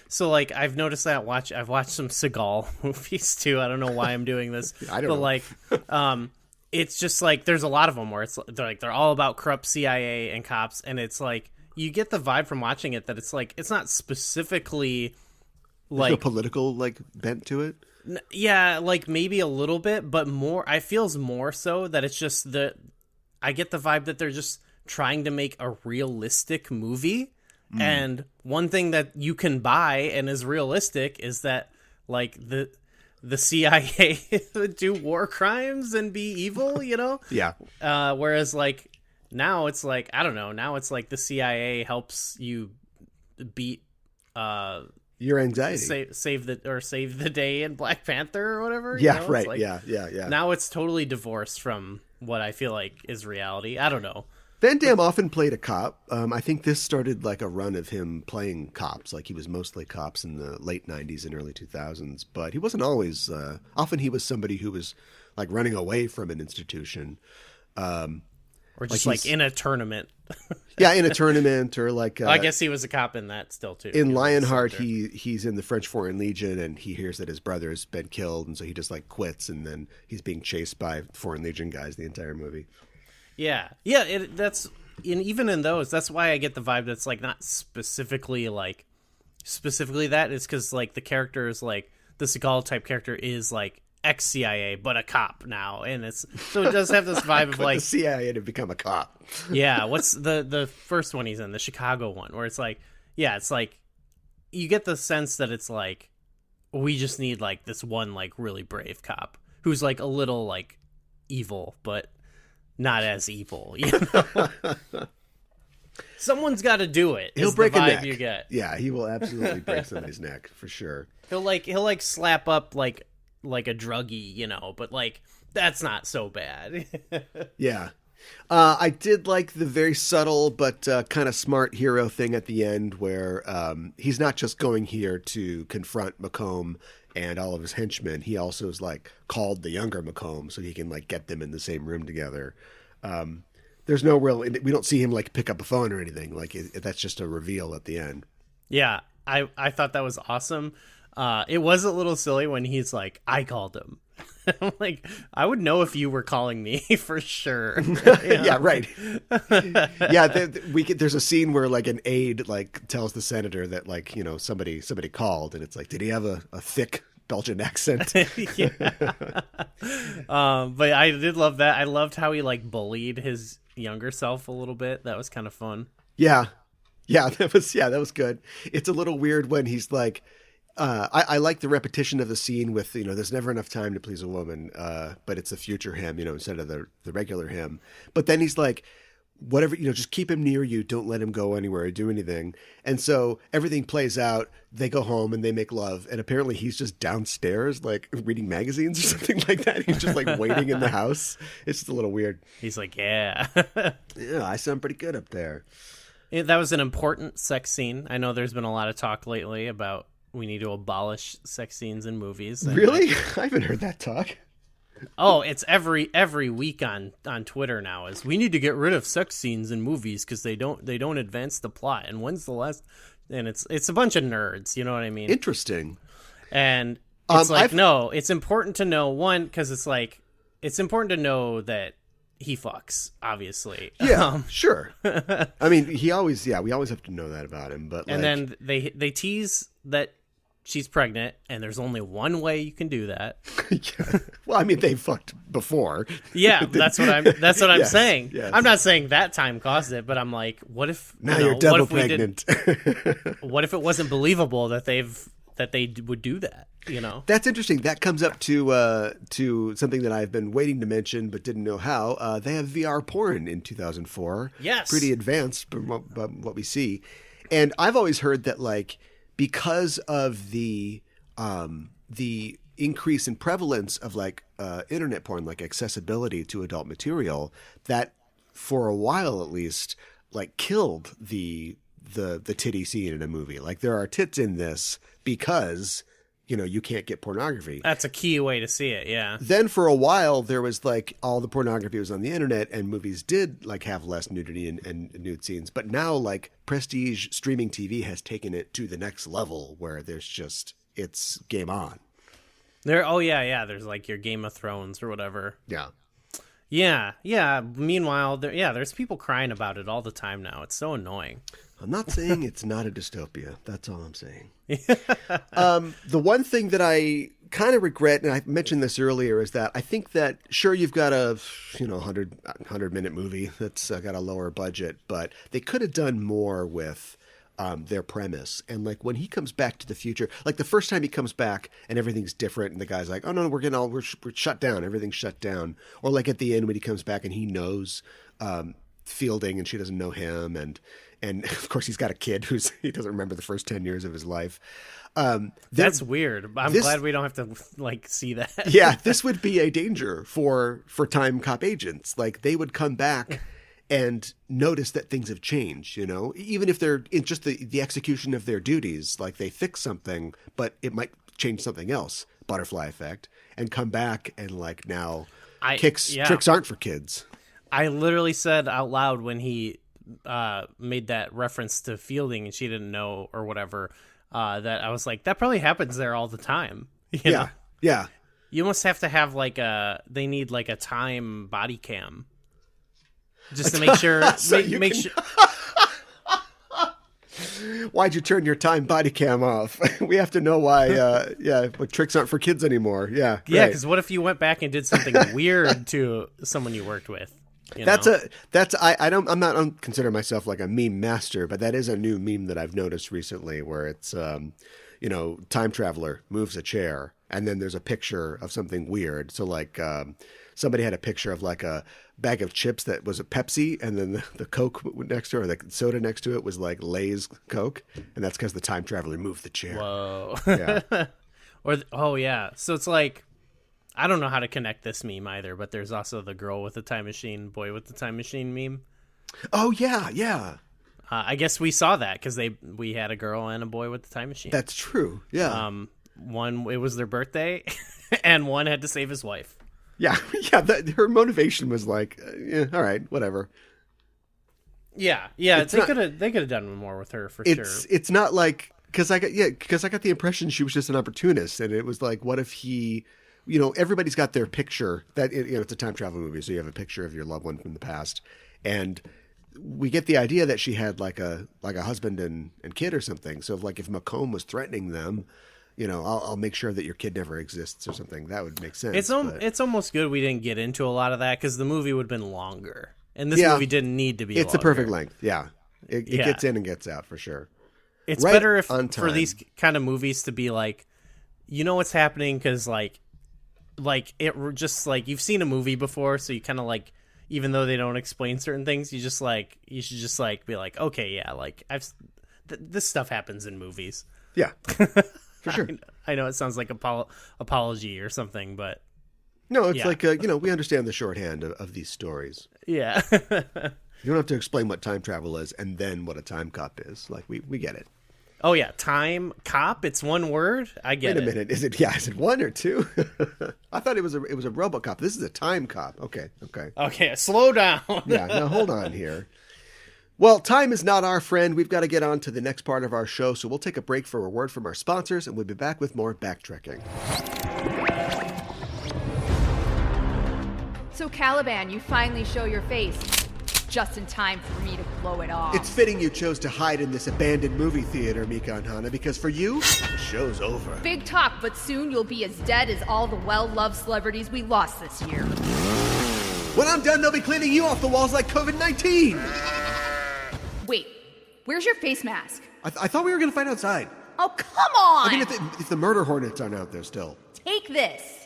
so like I've noticed that I've watched some Seagal movies too. I don't know why I'm doing this. I don't know. Like it's just like there's a lot of them where they're all about corrupt CIA and cops, and it's like you get the vibe from watching it that it's like it's not specifically like there's no political like bent to it. Yeah, like maybe a little bit, but more. I feels more so that it's just I get the vibe that they're just trying to make a realistic movie. And one thing that you can buy and is realistic is that like the CIA would do war crimes and be evil, Yeah. Whereas like now it's like, I don't know, now it's like the CIA helps you beat your anxiety. Save the day in Black Panther or whatever. Yeah, right. Like, yeah. Now it's totally divorced from what I feel like is reality. I don't know. Van Damme often played a cop. I think this started like a run of him playing cops. Like he was mostly cops in the late 90s and early 2000s. But he wasn't always. Often he was somebody who was like running away from an institution. Or just like in a tournament. Yeah, in a tournament or like... I guess he was a cop in that still too. In Lionheart, he's in the French Foreign Legion and he hears that his brother's been killed. And so he just like quits and then he's being chased by Foreign Legion guys the entire movie. Yeah. Even in those, that's why I get the vibe that's like not specifically that is because like the character is like the Seagal type character is like ex-CIA but a cop now, and it does have this vibe of like the CIA to become a cop. Yeah, what's the first one he's in, the Chicago one, where it's like, yeah, it's like you get the sense that it's like we just need like this one like really brave cop who's like a little like evil, but not as evil. You know? Someone's got to do it. He'll break a neck. You get. Yeah, he will absolutely break somebody's neck for sure. He'll like slap up like a druggie, you know, but like that's not so bad. Yeah. I did like the very subtle but kind of smart hero thing at the end where he's not just going here to confront McComb and all of his henchmen. He also is like called the younger McComb so he can like get them in the same room together. There's no real, we don't see him like pick up a phone or anything. Like that's just a reveal at the end. Yeah, I thought that was awesome. It was a little silly when he's like, I called him. I'm like, I would know if you were calling me for sure. Yeah, right. Yeah, there's a scene where like an aide like tells the senator that like, you know, somebody called, and it's like, did he have a thick Belgian accent? But I did love that. I loved how he like bullied his younger self a little bit. That was kind of fun. Yeah, that was good. It's a little weird when he's like, I like the repetition of the scene with, you know, there's never enough time to please a woman, but it's a future him, you know, instead of the regular him. But then he's like, whatever, you know, just keep him near you. Don't let him go anywhere or do anything. And so everything plays out. They go home and they make love. And apparently he's just downstairs, like reading magazines or something like that. He's just like waiting in the house. It's just a little weird. He's like, yeah, I sound pretty good up there. That was an important sex scene. I know there's been a lot of talk lately about we need to abolish sex scenes in movies. Really? I haven't heard that talk. Oh, it's every week on Twitter now is we need to get rid of sex scenes in movies because they don't advance the plot. And when's the last? And it's a bunch of nerds. You know what I mean? Interesting. And it's no, it's important to know one because it's like it's important to know that he fucks, obviously. Yeah, sure. I mean, we always have to know that about him. But and then they tease that she's pregnant, and there's only one way you can do that. Yeah. Well, I mean, they fucked before. Yeah, that's what I'm Yes, saying. yes. I'm not saying that time caused it, but I'm like, what if now you're double pregnant? What if it wasn't believable that they would do that? You know, that's interesting. That comes up to something that I've been waiting to mention but didn't know how. They have VR porn in 2004. Yes, pretty advanced from what we see. And I've always heard that like because of the increase in prevalence of like internet porn, like accessibility to adult material, that for a while at least like killed the titty scene in a movie. Like there are tits in this because, you know, you can't get pornography. That's a key way to see it, yeah. Then for a while, there was like all the pornography was on the internet and movies did like have less nudity and nude scenes. But now like prestige streaming TV has taken it to the next level where there's just, it's game on. There's like your Game of Thrones or whatever. Yeah. Yeah. Meanwhile, there's people crying about it all the time now. It's so annoying. I'm not saying it's not a dystopia. That's all I'm saying. The one thing that I kind of regret, and I mentioned this earlier, is that I think that sure you've got a 100-minute movie that's got a lower budget, but they could have done more with their premise. And like when he comes back to the future, like the first time he comes back and everything's different, and the guy's like, "Oh no, we're shut down. Everything's shut down." Or like at the end when he comes back and he knows Fielding and she doesn't know him, and of course he's got a kid he doesn't remember the first 10 years of his life. That's weird. I'm glad we don't have to like see that. Yeah, this would be a danger for time cop agents. Like they would come back and notice that things have changed, you know, even if they're in just the execution of their duties, like they fix something, but it might change something else, butterfly effect, and come back and like now tricks aren't for kids. I literally said out loud when he made that reference to Fielding and she didn't know or whatever, that I was like, that probably happens there all the time. You know? Yeah. You must have to have like they need like a time body cam. Just to make sure. Make sure. Why'd you turn your time body cam off? We have to know why. But tricks aren't for kids anymore. Yeah. Yeah, because what if you went back and did something weird to someone you worked with? I don't consider myself like a meme master, but that is a new meme that I've noticed recently, where it's time traveler moves a chair, and then there's a picture of something weird. So like somebody had a picture of like a bag of chips that was a Pepsi, and then the Coke next to it, or the soda next to it, was like Lay's Coke, and that's because the time traveler moved the chair. Whoa. Yeah. Yeah. So it's like, I don't know how to connect this meme either, but there's also the girl with the time machine, boy with the time machine meme. Oh yeah, yeah. I guess we saw that because we had a girl and a boy with the time machine. That's true. Yeah. One, it was their birthday, and one had to save his wife. Yeah, yeah. Her motivation was like, all right, whatever. Yeah. They could have done more with her for sure. It's not like because I got the impression she was just an opportunist, and it was like, what if he, everybody's got their picture that it's a time travel movie, so you have a picture of your loved one from the past, and we get the idea that she had like a husband and kid or something. So like if Macomb was threatening them, I'll make sure that your kid never exists or something. That would make sense. It's almost good we didn't get into a lot of that because the movie would have been longer, and this movie didn't need to be. It's longer. the perfect length. Yeah, it gets in and gets out for sure. It's right better for these kind of movies to be like, what's happening because like it just like you've seen a movie before, so you kind of like, even though they don't explain certain things, you should just like be like, okay, yeah, like this stuff happens in movies. Yeah, for sure. I know it sounds like apology or something, but no, it's like we understand the shorthand of these stories. Yeah. You don't have to explain what time travel is and then what a time cop is. Like we get it. Oh yeah, time cop. It's one word. I get it. Wait a minute. Is it one or two? I thought it was a RoboCop. This is a time cop. Okay. Slow down. Yeah. Now hold on here. Well, time is not our friend. We've got to get on to the next part of our show, so we'll take a break for a word from our sponsors, and we'll be back with more backtracking. So Caliban, you finally show your face. Just in time for me to blow it off. It's fitting you chose to hide in this abandoned movie theater, Mika and Hana, because for you, the show's over. Big talk, but soon you'll be as dead as all the well-loved celebrities we lost this year. When I'm done, they'll be cleaning you off the walls like COVID-19. Wait, where's your face mask? I thought we were going to fight outside. Oh, come on! I mean, if the murder hornets aren't out there still. Take this.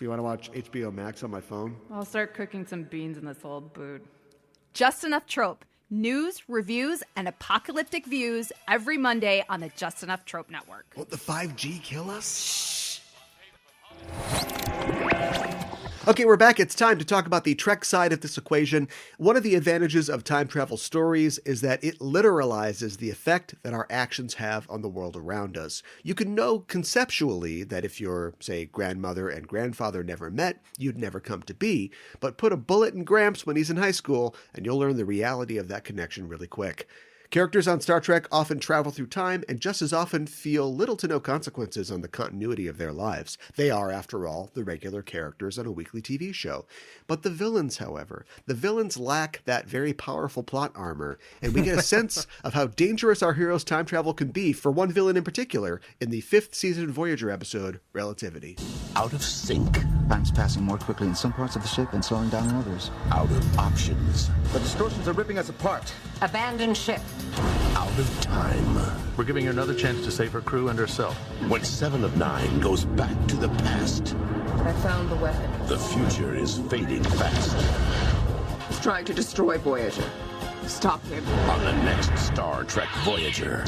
You want to watch HBO Max on my phone? I'll start cooking some beans in this old boot. Just Enough Trope. News, reviews, and apocalyptic views every Monday on the Just Enough Trope Network. Won't the 5G kill us? Shh. Okay, we're back. It's time to talk about the Trek side of this equation. One of the advantages of time travel stories is that it literalizes the effect that our actions have on the world around us. You can know conceptually that if your, say, grandmother and grandfather never met, you'd never come to be, but put a bullet in Gramps when he's in high school, and you'll learn the reality of that connection really quick. Characters on Star Trek often travel through time and just as often feel little to no consequences on the continuity of their lives. They are, after all, the regular characters on a weekly TV show. But the villains, however, lack that very powerful plot armor, and we get a sense of how dangerous our heroes' time travel can be for one villain in particular in the 5th season Voyager episode, Relativity. Out of sync. Time's passing more quickly in some parts of the ship and slowing down in others. Out of options. The distortions are ripping us apart. Abandoned ship. Out of time. We're giving her another chance to save her crew and herself. When 7 of 9 goes back to the past. I found the weapon. The future is fading fast. He's trying to destroy Voyager. Stop him. On the next Star Trek Voyager.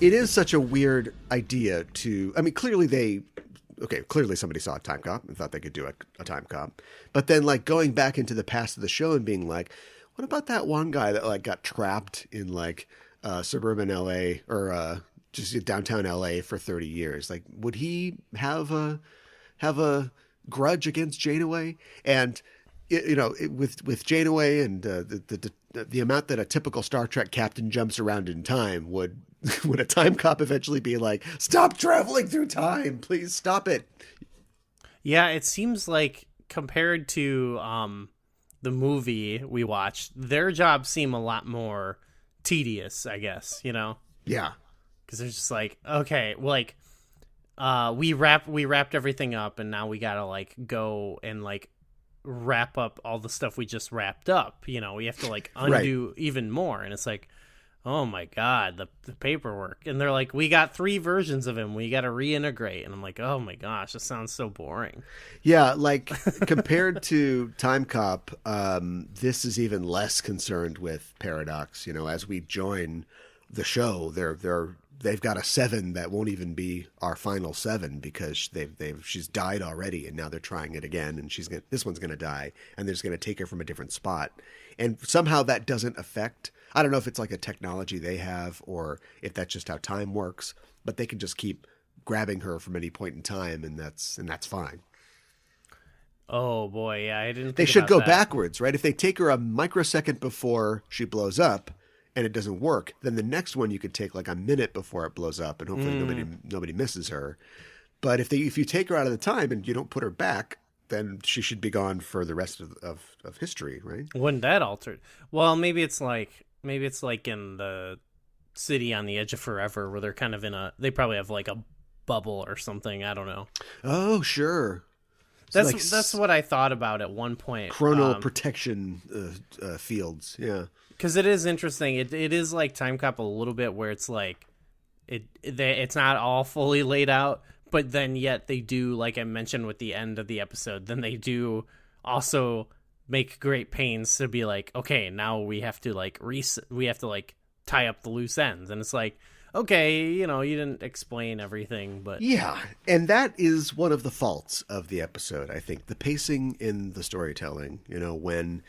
It is such a weird idea to... I mean, clearly somebody saw a time cop and thought they could do a time cop. But then, like, going back into the past of the show and being like, what about that one guy that, like, got trapped in, like, suburban LA or just downtown LA for 30 years? Like, would he have a grudge against Janeway? And, with Janeway and the amount that a typical Star Trek captain jumps around in time, would a time cop eventually be like, stop traveling through time, please stop it? Yeah, it seems like compared to the movie we watched, their jobs seem a lot more tedious, I guess, Yeah. Because they're just like, okay, like, we wrapped everything up, and now we gotta, like, go and, like, wrap up all the stuff we just wrapped up. You know, we have to like undo even more. And it's like, oh my God, the paperwork. And they're like, we got 3 versions of him. We got to reintegrate. And I'm like, oh my gosh, this sounds so boring. Yeah, like compared to Timecop, this is even less concerned with paradox. You know, as we join the show, they've got a 7 that won't even be our final 7 because she's died already, and now they're trying it again, and this one's gonna die, and they're just gonna take her from a different spot, and somehow that doesn't affect. I don't know if it's like a technology they have or if that's just how time works, but they can just keep grabbing her from any point in time, and that's fine. Oh boy, yeah, I didn't. They should go backwards, right? If they take her a microsecond before she blows up and it doesn't work, then the next one you could take like a minute before it blows up, and hopefully nobody misses her. But if you take her out of the time and you don't put her back, then she should be gone for the rest of history, right? Wouldn't that alter? Well, maybe it's like in the City on the Edge of Forever, where they're kind of they probably have like a bubble or something. I don't know. Oh, sure. That's what I thought about at one point. Chronal protection fields, yeah. Because it is interesting. It is like Timecop a little bit, where it's like it's not all fully laid out, but then yet they do, like I mentioned with the end of the episode, then they do also make great pains to be like, okay, now we have to like tie up the loose ends, and it's like, okay, you know, you didn't explain everything, but yeah, and that is one of the faults of the episode. I think the pacing in the storytelling. You know, when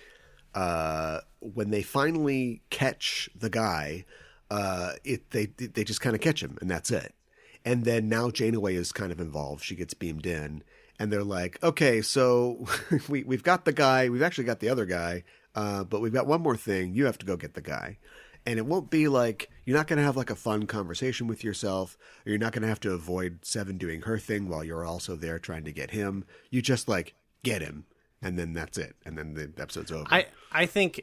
they finally catch the guy, they just kind of catch him, and that's it. And then now Janeway is kind of involved. She gets beamed in, and they're like, okay, so we've got the guy. We've actually got the other guy, but we've got one more thing. You have to go get the guy. And it won't be like, you're not going to have like a fun conversation with yourself, or you're not going to have to avoid Seven doing her thing while you're also there trying to get him. You just like get him, and then that's it. And then the episode's over. I think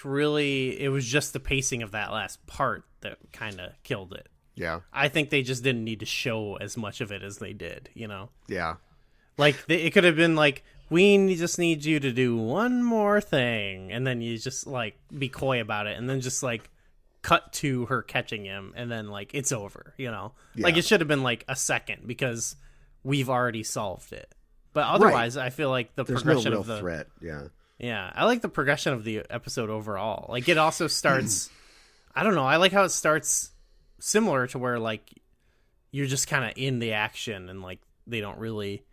really it was just the pacing of that last part that kind of killed it. Yeah. I think they just didn't need to show as much of it as they did, you know? Yeah. Like, it could have been like, we just need you to do one more thing, and then you just like be coy about it, and then just like cut to her catching him, and then like it's over, you know? Yeah. Like, it should have been like a second, because we've already solved it. But otherwise, right. I feel like there's progression no real of the threat. Yeah, I like the progression of the episode overall. Like, it also starts I don't know, I like how it starts similar to where like you're just kind of in the action, and like they don't really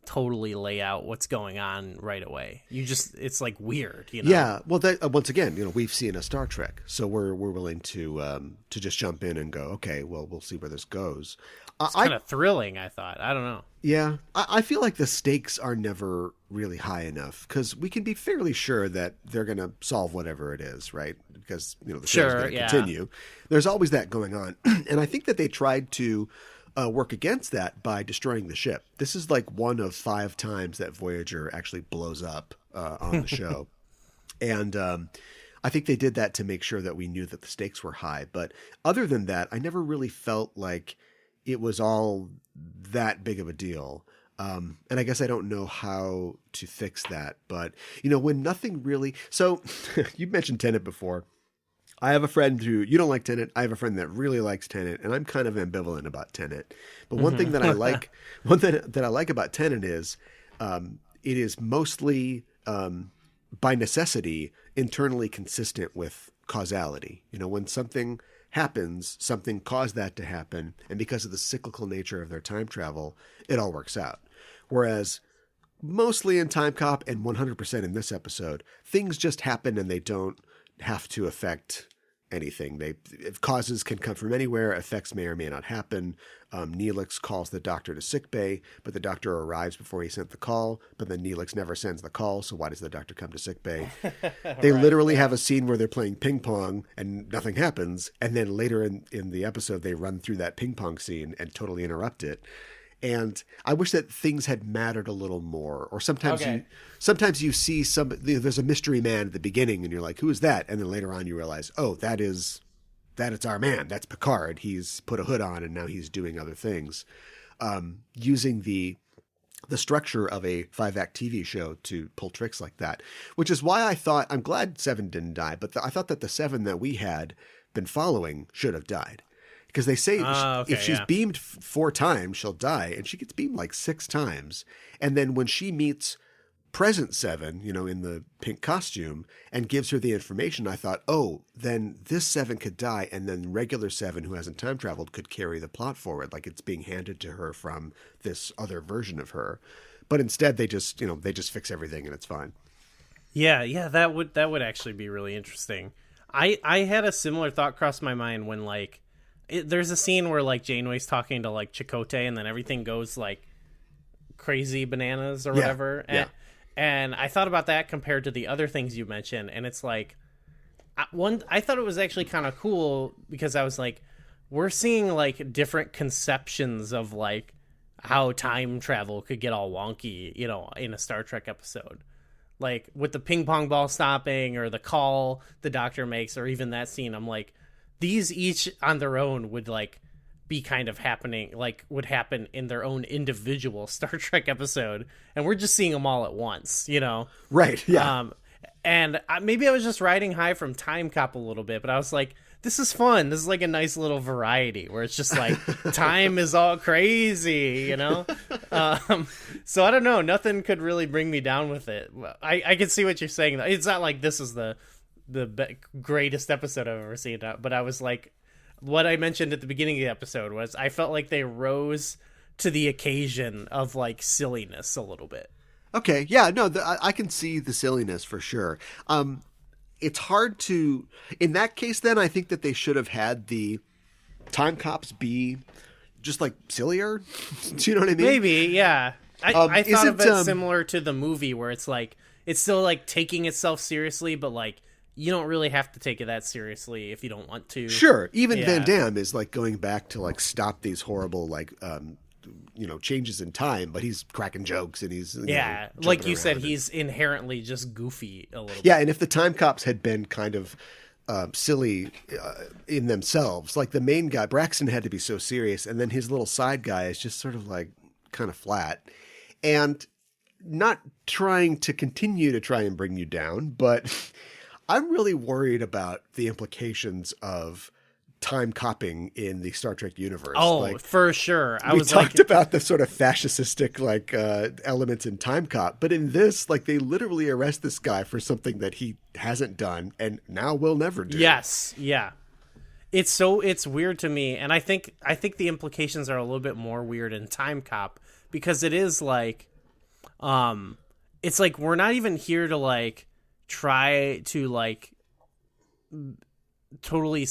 totally lay out what's going on right away. It's like weird, you know? Yeah. Well, that, once again, you know, we've seen a Star Trek, so we're willing to just jump in and go, okay, well, we'll see where this goes. It's kind of thrilling, I thought. I don't know. Yeah. I feel like the stakes are never really high enough, because we can be fairly sure that they're going to solve whatever it is, right? Because, you know, the show's going to continue. There's always that going on. And I think that they tried to work against that by destroying the ship. This is like one of 5 times that Voyager actually blows up on the show. And I think they did that to make sure that we knew that the stakes were high. But other than that, I never really felt like it was all that big of a deal. And I guess I don't know how to fix that. But, you know, when nothing really... So you mentioned Tenet before. I have a friend who, you don't like Tenet. I have a friend that really likes Tenet, and I'm kind of ambivalent about Tenet. But one thing that I like, about Tenet is, it is mostly, by necessity, internally consistent with causality. You know, when something happens, something caused that to happen, and because of the cyclical nature of their time travel, it all works out. Whereas mostly in Timecop and 100% in this episode, things just happen and they don't have to affect anything. Causes can come from anywhere. Effects may or may not happen. Neelix calls the doctor to sickbay, but the doctor arrives before he sent the call. But then Neelix never sends the call, so why does the doctor come to sickbay? They literally have a scene where they're playing ping pong and nothing happens, and then later in the episode they run through that ping pong scene and totally interrupt it. And I wish that things had mattered a little more. Or sometimes you see there's a mystery man at the beginning and you're like, who is that? And then later on you realize, oh, it's our man. That's Picard. He's put a hood on and now he's doing other things. Using the the structure of a 5-act TV show to pull tricks like that, which is why I'm glad Seven didn't die, but I thought that the Seven that we had been following should have died. Because they say if she's beamed 4 times, she'll die, and she gets beamed like 6 times. And then when she meets present Seven, in the pink costume, and gives her the information, I thought, oh, then this Seven could die, and then regular Seven who hasn't time traveled could carry the plot forward, like it's being handed to her from this other version of her. But instead, they just fix everything, and it's fine. Yeah, that would actually be really interesting. I had a similar thought cross my mind when there's a scene where Janeway's talking to Chakotay, and then everything goes crazy bananas or whatever. And I thought about that compared to the other things you mentioned, and it's I thought it was actually kind of cool because I was we're seeing different conceptions of how time travel could get all wonky, in a Star Trek episode. With the ping pong ball stopping or the call the Doctor makes, or even that scene, I'm these each on their own would be kind of happening, would happen in their own individual Star Trek episode, and we're just seeing them all at once, Right, yeah. And maybe I was just riding high from Timecop a little bit, but I was this is fun. This is a nice little variety where it's just time is all crazy, So I don't know. Nothing could really bring me down with it. I can see what you're saying. It's not this is the greatest episode I've ever seen, but I was what I mentioned at the beginning of the episode was I felt they rose to the occasion of silliness a little bit. Okay, yeah, no, I can see the silliness for sure. It's hard to, in that case then, I think that they should have had the time cops be just sillier. Do you know what I mean? Maybe, yeah. I thought of it similar to the movie where it's it's still taking itself seriously, but you don't really have to take it that seriously if you don't want to. Sure. Even Van Damme is going back to stop these horrible changes in time, but he's cracking jokes and he's like you said, he's inherently just goofy a little bit. Yeah, and if the time cops had been kind of silly in themselves, the main guy Braxton had to be so serious, and then his little side guy is just sort of kind of flat and not trying to continue to try and bring you down, but I'm really worried about the implications of time copying in the Star Trek universe. Oh, for sure. We talked about the sort of fascistic elements in time cop, but in this, they literally arrest this guy for something that he hasn't done and now will never do. Yes, yeah. It's weird to me, and I think the implications are a little bit more weird in time cop because it is it's we're not even here to try to totally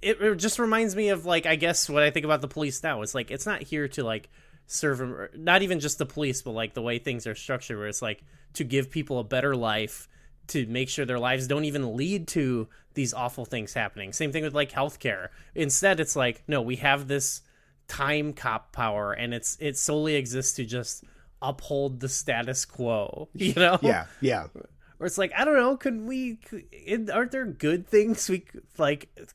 it just reminds me of I guess what I think about the police now. It's it's not here to serve them, not even just the police, but the way things are structured where it's to give people a better life, to make sure their lives don't even lead to these awful things happening. Same thing with healthcare. Instead it's no, we have this time cop power and it solely exists to just uphold the status quo, Yeah. Or it's I don't know, aren't there good things we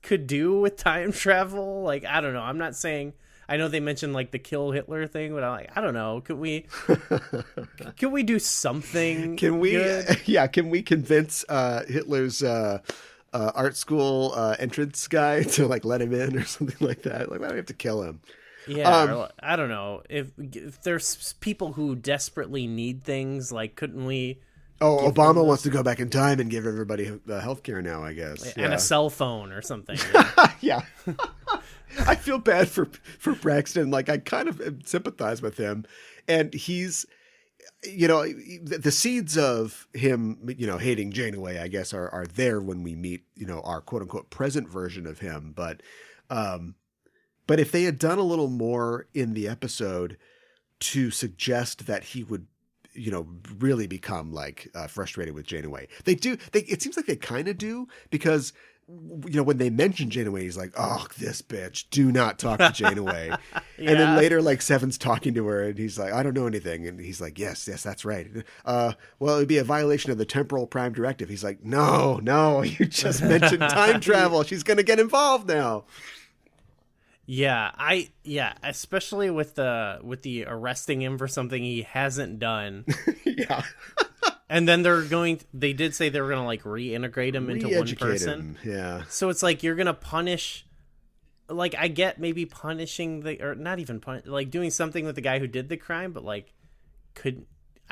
could do with time travel? I don't know. I'm not saying, I know they mentioned the kill Hitler thing, but I'm I don't know. Can we do something? Can we, good? Can we convince Hitler's art school entrance guy to let him in or something like that? Why do we have to kill him? Yeah, I don't know. If there's people who desperately need things, couldn't we? Oh, Obama wants to go back in time and give everybody health care now, I guess. And a cell phone or something. Yeah. I feel bad for Braxton. I kind of sympathize with him. And he's, the seeds of him, hating Janeway, I guess, are there when we meet, our quote unquote present version of him. But if they had done a little more in the episode to suggest that he would, really become frustrated with Janeway. They do. It seems like they kind of do because, when they mention Janeway, he's oh, this bitch, do not talk to Janeway. Yeah. And then later, Seven's talking to her and he's I don't know anything. And he's yes, that's right. Well, it'd be a violation of the temporal prime directive. He's no, you just mentioned time travel. She's going to get involved now. Especially with the arresting him for something he hasn't done. Yeah. And then they did say they were going to like reintegrate him into one person. Yeah. So it's like you're going to punish, like, I get maybe punishing or not even like doing something with the guy who did the crime, but like could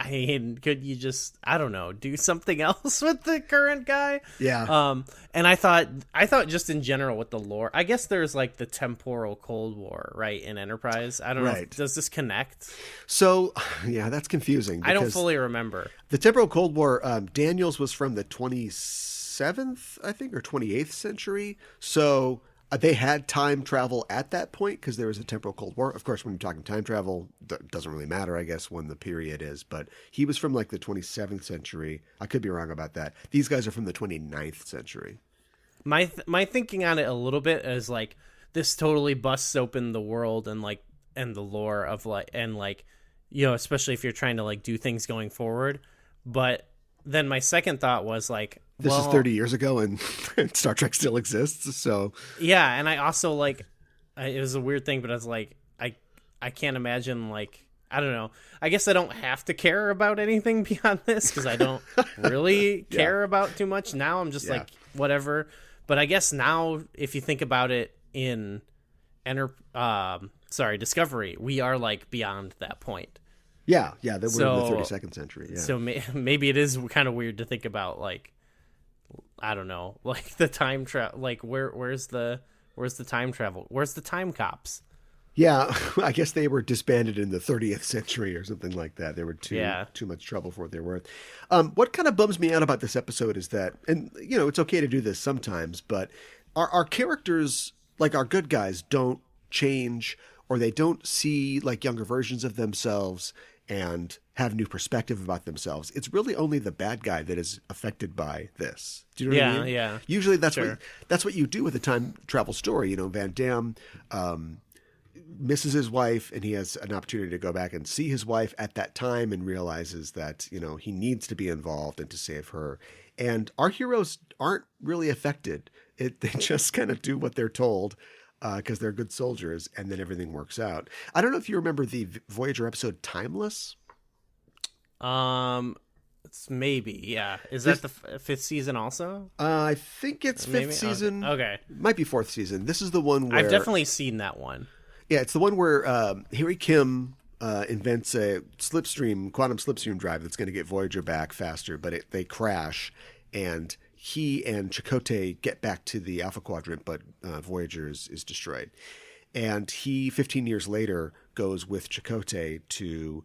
you just, I don't know, do something else with the current guy? Yeah. And I thought just in general with the lore, I guess there's like the temporal Cold War, right, in Enterprise. I don't know. Does this connect? So, yeah, that's confusing. I don't fully remember. The temporal Cold War, Daniels was from the 27th, I think, or 28th century. So they had time travel at that point because there was a temporal Cold War. Of course, when you're talking time travel, it doesn't really matter, I guess, when the period is. But he was from like the 27th century. I could be wrong about that. These guys are from the 29th century. My thinking on it a little bit is like this totally busts open the world and the lore of like, and like, you know, especially if you're trying to like do things going forward. But then my second thought was like, this is 30 years ago and Star Trek still exists. So yeah. And I also like, it was a weird thing, but I was like, I can't imagine, like, I don't know. I guess I don't have to care about anything beyond this because I don't really care about too much. Now I'm just like, whatever. But I guess now if you think about it in Discovery, we are like beyond that point. Yeah, that we're in the 32nd century. Yeah. So maybe it is kind of weird to think about, like, I don't know, like the time travel. Like, where's the time travel? Where's the time cops? Yeah, I guess they were disbanded in the 30th century or something like that. They were too much trouble for what they were worth. What kind of bums me out about this episode is that, and you know, it's okay to do this sometimes, but our characters, like our good guys, don't change, or they don't see like younger versions of themselves and have new perspective about themselves. It's really only the bad guy that is affected by this. Do you know what I mean? Yeah. Usually that's what you do with a time travel story. You know, Van Damme misses his wife, and he has an opportunity to go back and see his wife at that time and realizes that, you know, he needs to be involved and to save her. And our heroes aren't really affected. They just kind of do what they're told because they're good soldiers, and then everything works out. I don't know if you remember the Voyager episode Timeless. It's maybe, yeah. Is that the fifth season also? I think it's fifth season. Okay. Might be fourth season. This is the one where... I've definitely seen that one. Yeah, it's the one where Harry Kim invents a quantum slipstream drive that's going to get Voyager back faster, but they crash, and he and Chakotay get back to the Alpha Quadrant, but Voyager is destroyed. And he, 15 years later, goes with Chakotay to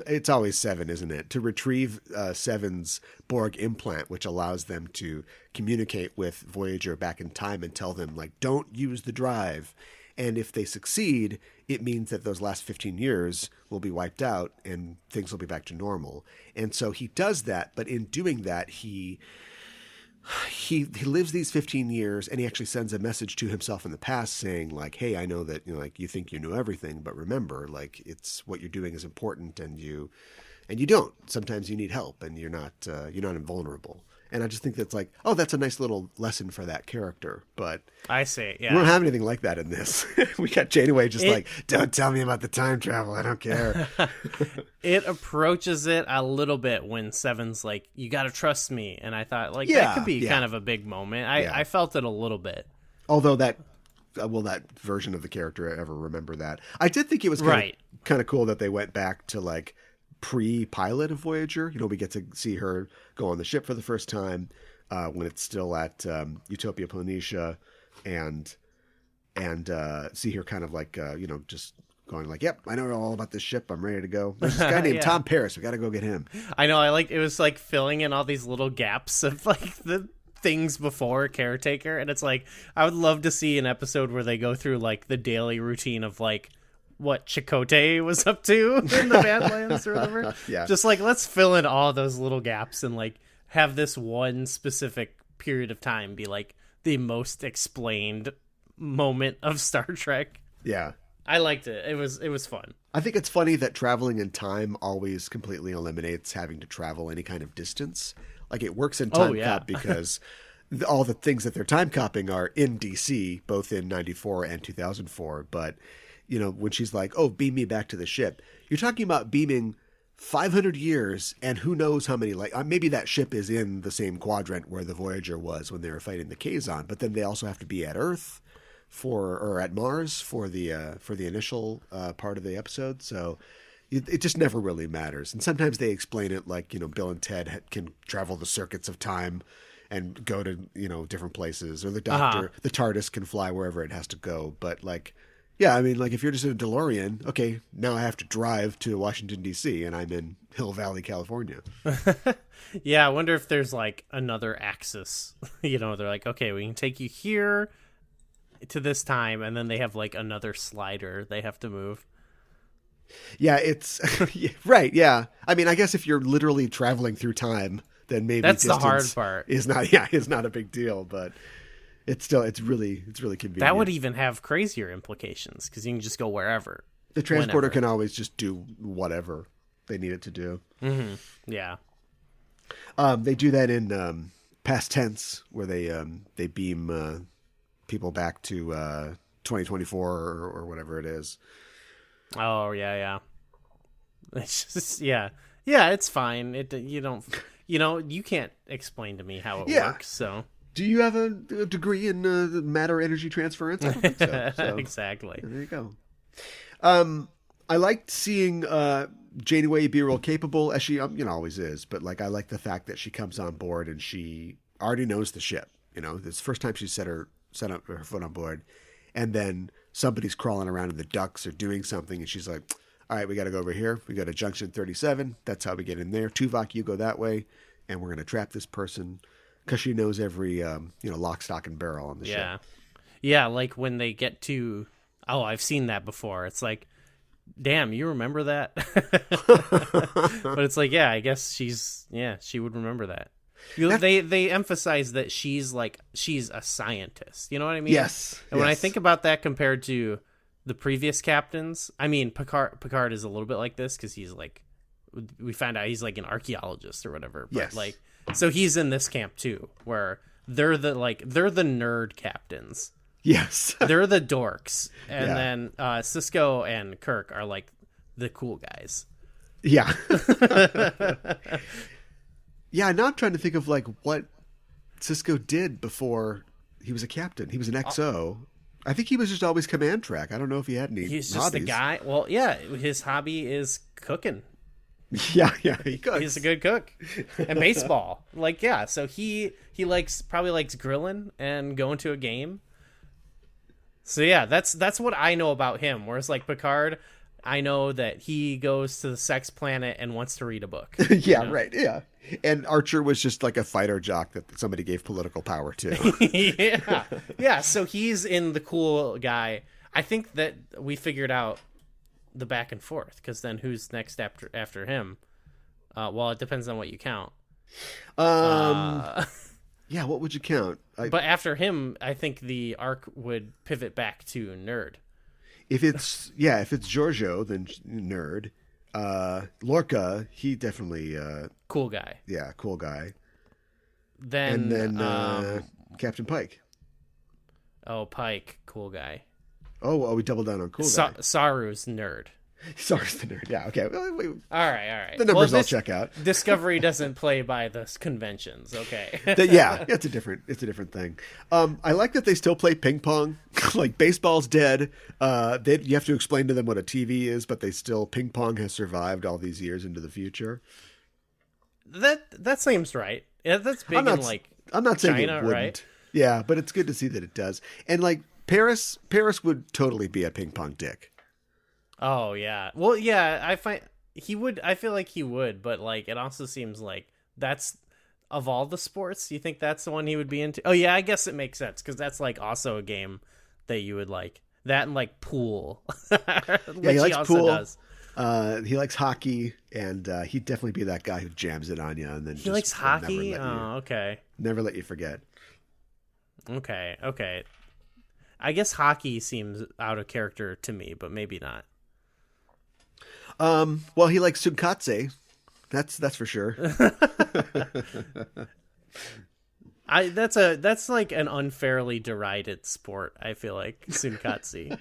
it's always Seven, isn't it? To retrieve Seven's Borg implant, which allows them to communicate with Voyager back in time and tell them, like, don't use the drive. And if they succeed, it means that those last 15 years will be wiped out and things will be back to normal. And so he does that, but in doing that, he lives these 15 years, and he actually sends a message to himself in the past saying, like, hey, I know that, you know, like, you think you know everything, but remember, like, it's what you're doing is important, and you don't. Sometimes you need help, and you're not invulnerable. And I just think that's like, oh, that's a nice little lesson for that character. But I see, yeah. We don't have anything like that in this. We got Janeway just like, don't tell me about the time travel. I don't care. It approaches it a little bit when Seven's like, you got to trust me. And I thought, like, that could be kind of a big moment. I felt it a little bit. Although that version of the character ever remember that? I did think it was kind of cool that they went back to, like, pre-pilot of Voyager. You know, we get to see her go on the ship for the first time when it's still at Utopia Planitia, and see her kind of like just going like, yep, I know all about this ship, I'm ready to go. There's this guy named Tom Paris, we got to go get him. I know, it was like filling in all these little gaps of like the things before Caretaker, and it's like, I would love to see an episode where they go through like the daily routine of like what Chakotay was up to in the Badlands or whatever. Yeah. Just like, let's fill in all those little gaps and like have this one specific period of time be like the most explained moment of Star Trek. Yeah. I liked it. It was fun. I think it's funny that traveling in time always completely eliminates having to travel any kind of distance. Like, it works in Timecop because all the things that they're time copying are in DC, both in 94 and 2004. But, when she's like, oh, beam me back to the ship, you're talking about beaming 500 years and who knows how many, maybe that ship is in the same quadrant where the Voyager was when they were fighting the Kazon, but then they also have to be at Earth or at Mars for the initial part of the episode. So it just never really matters. And sometimes they explain it like, Bill and Ted can travel the circuits of time and go to, different places, or the Doctor, the TARDIS can fly wherever it has to go. But yeah, I mean, if you're just in a DeLorean, okay, now I have to drive to Washington, D.C., and I'm in Hill Valley, California. Yeah, I wonder if there's another axis. They're like, okay, we can take you here to this time, and then they have another slider they have to move. Yeah, it's right. Yeah, I mean, I guess if you're literally traveling through time, then maybe that's the hard part. Is not. Yeah, it's not a big deal, but it's really convenient. That would even have crazier implications because you can just go wherever. The transporter can always just do whatever they need it to do. Mm-hmm. Yeah. They do that in past tense, where they beam people back to 2024 or whatever it is. Oh yeah. It's just yeah. It's fine. You can't explain to me how it works. So. Do you have a degree in matter energy transference? I don't think so. Exactly. There you go. I liked seeing Janeway be real capable, as she always is. But I like the fact that she comes on board and she already knows the ship. This is the first time she set up her foot on board, and then somebody's crawling around in the ducts or doing something, and she's like, "All right, we got to go over here. We got to junction 37. That's how we get in there. Tuvok, you go that way, and we're gonna trap this person." Because she knows every, lock, stock, and barrel on the ship. Yeah, when they get to... Oh, I've seen that before. It's like, damn, you remember that? But it's I guess she would remember that. They emphasize that she's a scientist. You know what I mean? Yes. And when I think about that compared to the previous captains, I mean, Picard is a little bit like this because he's we found out he's an archaeologist or whatever. But yes. So he's in this camp too, where they're the nerd captains. Yes. They're the dorks. And then Cisco and Kirk are the cool guys. Yeah. Yeah, now I'm trying to think of what Cisco did before he was a captain. He was an XO. I think he was just always command track. I don't know if he had any He's just hobbies. the guy. Well, yeah, his hobby is cooking. Yeah, he cooks. He's a good cook. And baseball. So he probably likes grilling and going to a game. So yeah, that's what I know about him. Whereas Picard, I know that he goes to the sex planet and wants to read a book. Yeah, right. Yeah. And Archer was just a fighter jock that somebody gave political power to. Yeah, so he's in the cool guy. I think that we figured out the back and forth, because then who's next after him? Well, it depends on what you count. Yeah, what would you count? But after him, I think the arc would pivot back to nerd. If it's Giorgio, then nerd. Lorca, he definitely cool guy. Yeah, cool guy. Then Captain Pike. Oh, Pike, cool guy. Oh, we doubled down on cool guy. Saru's nerd. Saru's the nerd. Yeah, okay. All right. The numbers I'll check out. Discovery doesn't play by the conventions. Okay. Yeah, it's a different thing. I like that they still play ping pong. Baseball's dead. You have to explain to them what a TV is, but ping pong has survived all these years into the future. That seems right. Yeah, that's big I'm not saying China, it wouldn't. right? Yeah, but it's good to see that it does. And Paris would totally be a ping pong dick. Oh yeah. Well, yeah, I feel like he would, but it also seems that's of all the sports, you think that's the one he would be into? Oh yeah, I guess it makes sense because that's also a game that you would like. That and pool. Yeah, he likes pool. Does. He likes hockey, and he'd definitely be that guy who jams it on you, and then he likes hockey. Okay. Never let you forget. Okay. I guess hockey seems out of character to me, but maybe not. Well, he likes Sunkatse. That's for sure. That's like an unfairly derided sport, I feel like, Sunkatsu.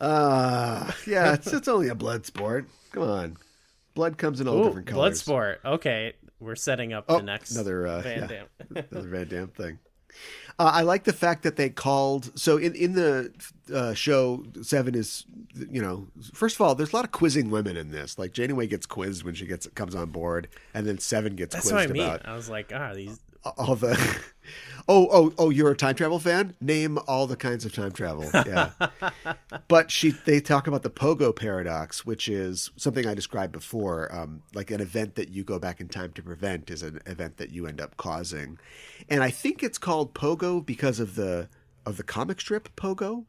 Yeah, it's only a blood sport. Come on. Blood comes in all different colors. Blood sport. Okay, we're setting up the next another Van Damme. another Van Damme thing. I like the fact that they called. So in the show, Seven is, first of all, there's a lot of quizzing women in this. Like Janeway gets quizzed when she comes on board, and then Seven gets quizzed about. That's what I mean. I was like, these all the. Oh, you're a time travel fan? Name all the kinds of time travel. Yeah. But they talk about the Pogo paradox, which is something I described before. Like an event that you go back in time to prevent is an event that you end up causing. And I think it's called Pogo because of the comic strip Pogo,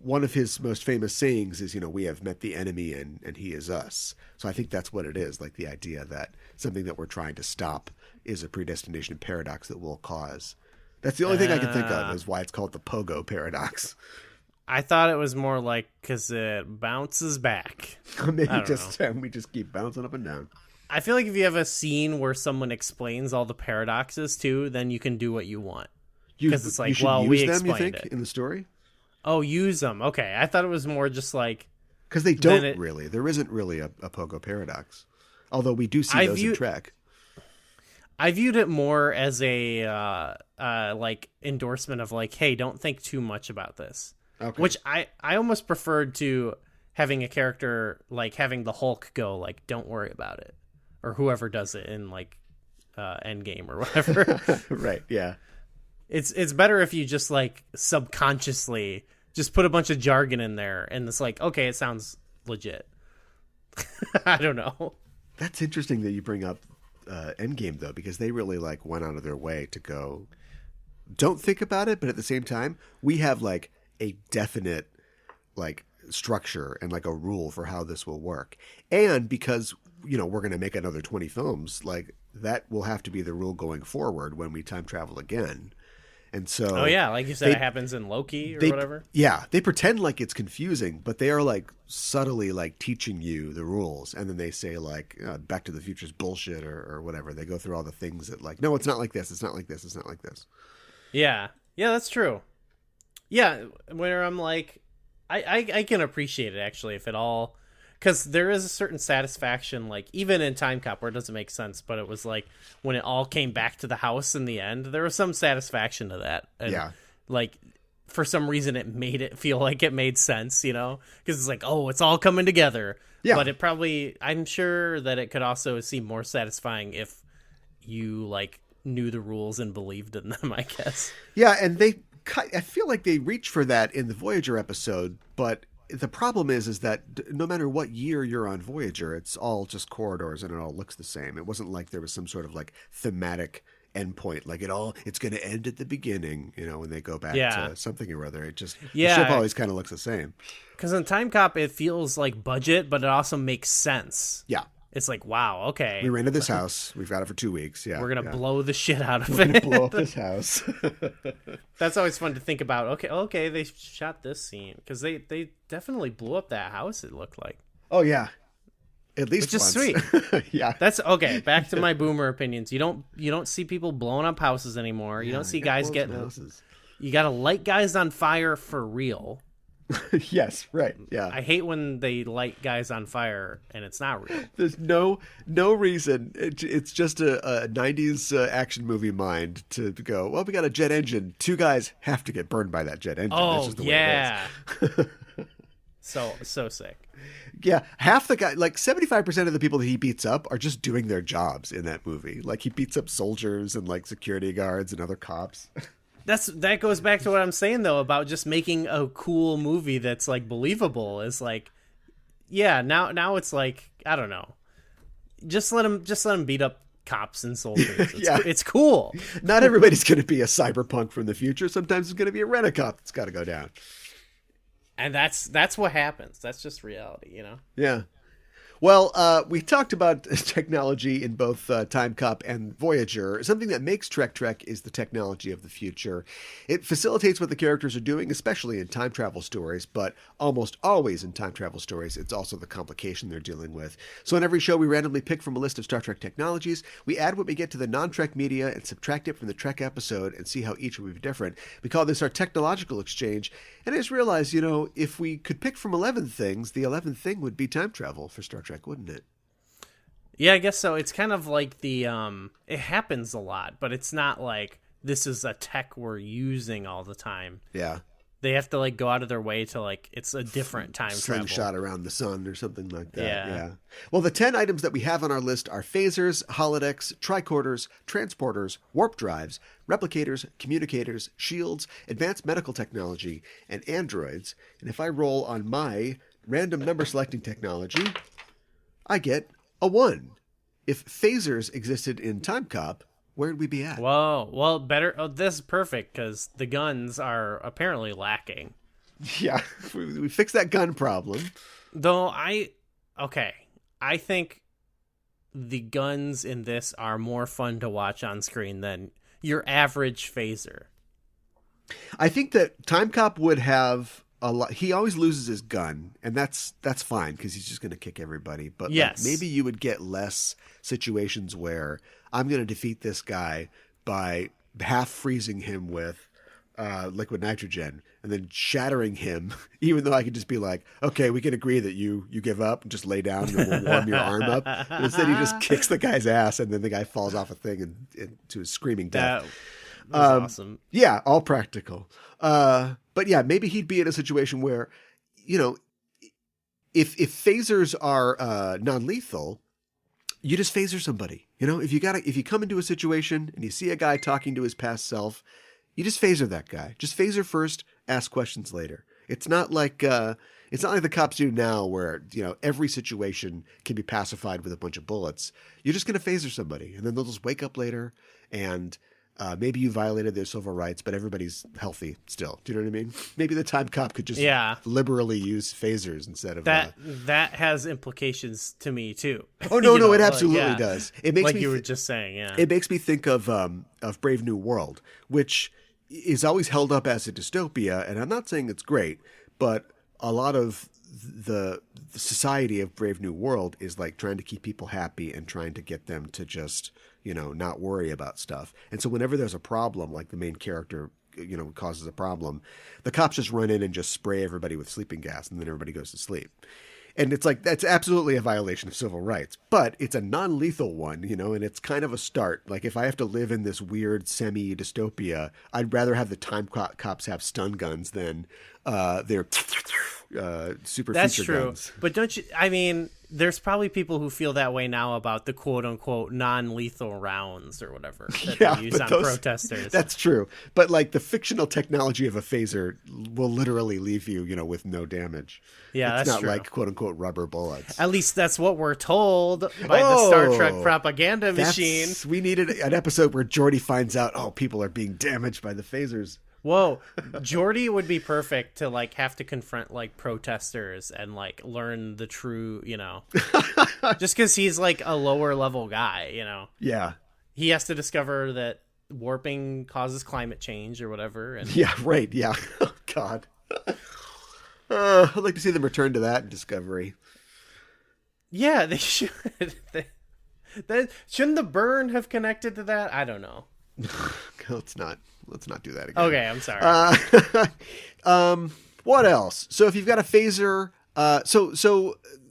one of his most famous sayings is, we have met the enemy and he is us. So I think that's what it is. Like the idea that something that we're trying to stop is a predestination paradox that will cause. That's the only thing I can think of is why it's called the Pogo paradox. I thought it was more like because it bounces back. Maybe we just keep bouncing up and down. I feel like if you have a scene where someone explains all the paradoxes too, then you can do what you want. Because it's like, we explained it in the story. Oh, use them. Okay, I thought it was more just like because they don't really. There isn't really a Pogo paradox, although we do see those in Trek. I viewed it more as a like endorsement of like, hey, don't think too much about this. Okay. Which I almost preferred to having a character like having the Hulk go like, don't worry about it, or whoever does it in like Endgame or whatever. Right. Yeah. It's better if you just like subconsciously just put a bunch of jargon in there and it's like, okay, it sounds legit. I don't know. That's interesting that you bring up Endgame though, because they really like went out of their way to go, don't think about it, but at the same time, we have like a definite like structure and like a rule for how this will work. And because, we're going to make another 20 films, like that will have to be the rule going forward when we time travel again. And so, like you said, it happens in Loki or whatever. Yeah, they pretend like it's confusing, but they are like subtly like teaching you the rules, and then they say like Back to the Future's bullshit or whatever. They go through all the things that like, no, it's not like this. It's not like this. It's not like this. Yeah, that's true. Yeah, where I'm like, I can appreciate it actually if it all. Because there is a certain satisfaction, like, even in Timecop, where it doesn't make sense, but it was like, when it all came back to the house in the end, there was some satisfaction to that. And, like, for some reason, it made it feel like it made sense, Because it's like, oh, it's all coming together. Yeah. But it probably, I'm sure that it could also seem more satisfying if you, like, knew the rules and believed in them, I guess. Yeah, and I feel like they reach for that in the Voyager episode, but the problem is that no matter what year you're on Voyager, it's all just corridors and it all looks the same. It wasn't like there was some sort of like thematic endpoint, like it's going to end at the beginning, when they go back to something or other. It just, the ship always kind of looks the same. Because in Timecop, it feels like budget, but it also makes sense. Yeah. It's like, wow, okay. We rented this house. We've got it for 2 weeks. Yeah. We're going to blow the shit out of it. We're going to blow up this house. That's always fun to think about. Okay, they shot this scene. Because they definitely blew up that house, it looked like. Oh, yeah. At least Which once. is sweet. Yeah. That's okay. Back to my boomer opinions. You don't see people blowing up houses anymore. You don't see guys getting houses. You got to light guys on fire for real. Yes, right. Yeah. I hate when they light guys on fire and it's not real. There's no reason. It's just a 90s action movie mind to go, well, we got a jet engine. 2 guys have to get burned by that jet engine. Oh, that's just the yeah. way it is. So sick. Yeah, half the guy, like 75% of the people that he beats up are just doing their jobs in that movie. Like he beats up soldiers and like security guards and other cops. That goes back to what I'm saying though about just making a cool movie that's like believable. Is like, yeah, now it's like, I don't know, just let him beat up cops and soldiers. It's cool. Not everybody's going to be a cyberpunk from the future. Sometimes it's going to be a rent-a-cop that's got to go down. And that's what happens. That's just reality, Yeah. Well, we talked about technology in both Timecop and Voyager. Something that makes Trek is the technology of the future. It facilitates what the characters are doing, especially in time travel stories, but almost always in time travel stories, it's also the complication they're dealing with. So in every show, we randomly pick from a list of Star Trek technologies. We add what we get to the non-Trek media and subtract it from the Trek episode and see how each will be different. We call this our technological exchange. And I just realized, if we could pick from 11 things, the 11th thing would be time travel for Star Trek, wouldn't it? Yeah, I guess so. It's kind of like it happens a lot, but it's not like this is a tech we're using all the time. Yeah. They have to go out of their way to it's a different time travel. Slingshot around the sun or something like that. Yeah. Well, the 10 items that we have on our list are phasers, holodecks, tricorders, transporters, warp drives, replicators, communicators, shields, advanced medical technology, and androids. And if I roll on my random number selecting technology, I get a 1. If phasers existed in Timecop, where'd we be at? Whoa, well, better. Oh, this is perfect because the guns are apparently lacking. Yeah, we fixed that gun problem. Though I think the guns in this are more fun to watch on screen than your average phaser. I think that Timecop would have a lot. He always loses his gun, and that's fine because he's just going to kick everybody. But yes, maybe you would get less situations where I'm going to defeat this guy by half freezing him with liquid nitrogen and then shattering him, even though I could just be like, okay, we can agree that you give up and just lay down and we'll warm your arm up. And instead he just kicks the guy's ass and then the guy falls off a thing and into his screaming death. That was awesome. Yeah, all practical. But yeah, maybe he'd be in a situation where, if phasers are non-lethal, you just phaser somebody. If you come into a situation and you see a guy talking to his past self, you just phaser that guy. Just phaser first, ask questions later. It's not like the cops do now where, every situation can be pacified with a bunch of bullets. You're just going to phaser somebody and then they'll just wake up later and maybe you violated their civil rights, but everybody's healthy still. Do you know what I mean? Maybe the time cop could just liberally use phasers instead of that. That has implications to me too. Oh no, it absolutely does. It makes me you were just saying. Yeah, it makes me think of Brave New World, which is always held up as a dystopia, and I'm not saying it's great, but a lot of the society of Brave New World is trying to keep people happy and trying to get them to just not worry about stuff. And so whenever there's a problem, like the main character causes a problem, the cops just run in and just spray everybody with sleeping gas and then everybody goes to sleep. And it's that's absolutely a violation of civil rights, but it's a non-lethal one, and it's kind of a start. If I have to live in this weird semi-dystopia, I'd rather have the time cops have stun guns than their super That's feature true. guns. But don't you, there's probably people who feel that way now about the quote-unquote non-lethal rounds or whatever that they use on protesters. That's true. But the fictional technology of a phaser will literally leave you, with no damage. Yeah, it's that's not true. quote-unquote rubber bullets. At least that's what we're told by the Star Trek propaganda machine. We needed an episode where Geordi finds out, people are being damaged by the phasers. Whoa, Geordi would be perfect to have to confront protesters and learn the true, just because he's a lower level guy, Yeah. He has to discover that warping causes climate change or whatever. And yeah, right. Yeah. Oh, God. I'd like to see them return to that in Discovery. Yeah, they should. Shouldn't the burn have connected to that? I don't know. Let's not do that again. Okay, I'm sorry. What else? So if you've got a phaser,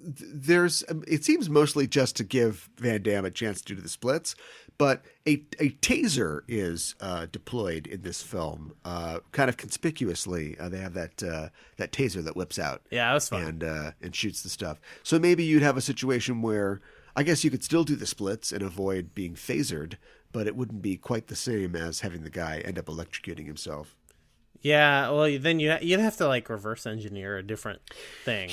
there's, it seems mostly just to give Van Damme a chance to do the splits, but a taser is deployed in this film, kind of conspicuously. They have that taser that whips out. Yeah, that was fun. And shoots the stuff. So maybe you'd have a situation where I guess you could still do the splits and avoid being phasered, but it wouldn't be quite the same as having the guy end up electrocuting himself. Yeah, well, then you'd have to reverse engineer a different thing.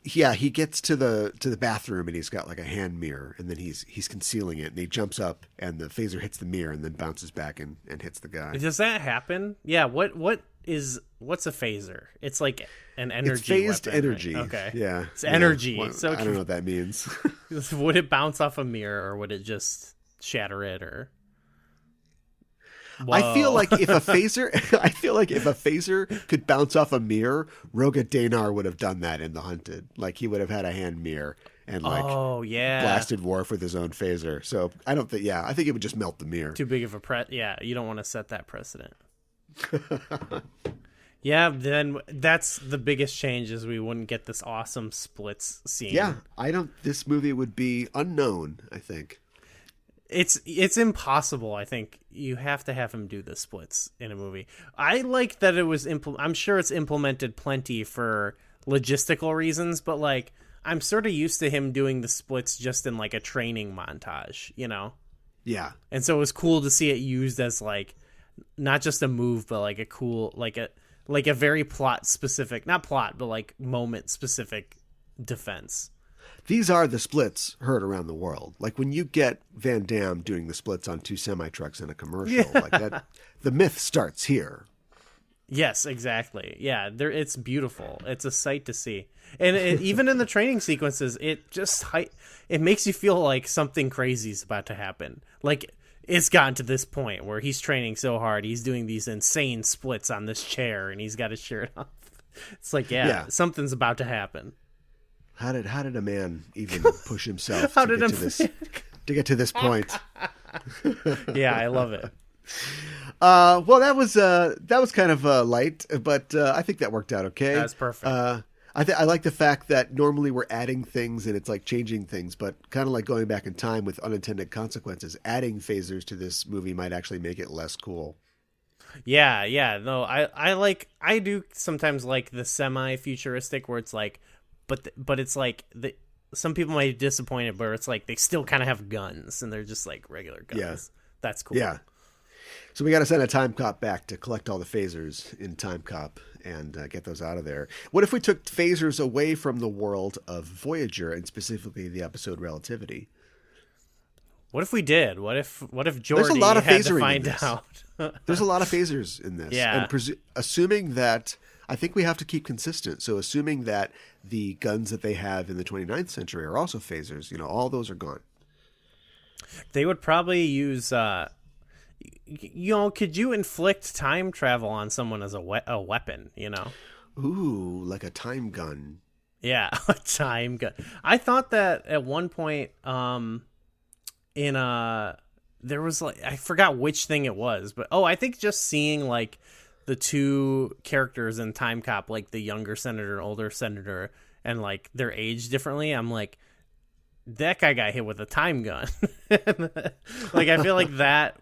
Yeah, he gets to the bathroom and he's got like a hand mirror, and then he's concealing it, and he jumps up and the phaser hits the mirror and then bounces back and hits the guy. Does that happen? Yeah. What's a phaser? It's like an energy. It's phased weapon, energy. Right? Okay. Yeah. It's energy. Well, so I don't know what that means. Would it bounce off a mirror, or would it just shatter it, or? Whoa. I feel like if a phaser could bounce off a mirror, Roga Danar would have done that in The Hunted. Like, he would have had a hand mirror and blasted Worf with his own phaser. So I think it would just melt the mirror. Too big of a yeah, you don't want to set that precedent. Yeah, then that's the biggest change, is we wouldn't get this awesome splits scene. Yeah, this movie would be unknown, I think. It's impossible. I think you have to have him do the splits in a movie. I like that it was I'm sure it's implemented plenty for logistical reasons, but like, I'm sort of used to him doing the splits just in like a training montage, you know? Yeah. And so it was cool to see it used as like not just a move, but like a cool, like a very plot specific, not plot, but like moment specific defense. These are the splits heard around the world. Like when you get Van Damme doing the splits on 2 semi-trucks in a commercial, like that, the myth starts here. Yes, exactly. Yeah, it's beautiful. It's a sight to see. And even in the training sequences, it makes you feel like something crazy is about to happen. Like, it's gotten to this point where he's training so hard, he's doing these insane splits on this chair, and he's got his shirt off. It's like, something's about to happen. How did a man even push himself to get to this point? Yeah, I love it. Well, that was kind of light, but I think that worked out okay. That's perfect. I like the fact that normally we're adding things and it's like changing things, but kind of like going back in time with unintended consequences. Adding phasers to this movie might actually make it less cool. Yeah. No, I do sometimes like the semi-futuristic where it's like, but it's like some people might be disappointed, but it's like they still kind of have guns and they're just like regular guns. Yeah. That's cool. Yeah. So we got to send a Timecop back to collect all the phasers in Timecop and get those out of there. What if we took phasers away from the world of Voyager and specifically the episode Relativity? What if we did? What if Geordi had to find out? There's a lot of phasers in this. Yeah. And assuming that, I think we have to keep consistent. So assuming that the guns that they have in the 29th century are also phasers, all those are gone. They would probably use, could you inflict time travel on someone as a weapon, Ooh, like a time gun. Yeah, a time gun. I thought that at one point, there was like, I forgot which thing it was, but I think just seeing like the two characters in Timecop, like the younger senator and older senator, and like their age differently, I'm like, that guy got hit with a time gun. Like, I feel like that,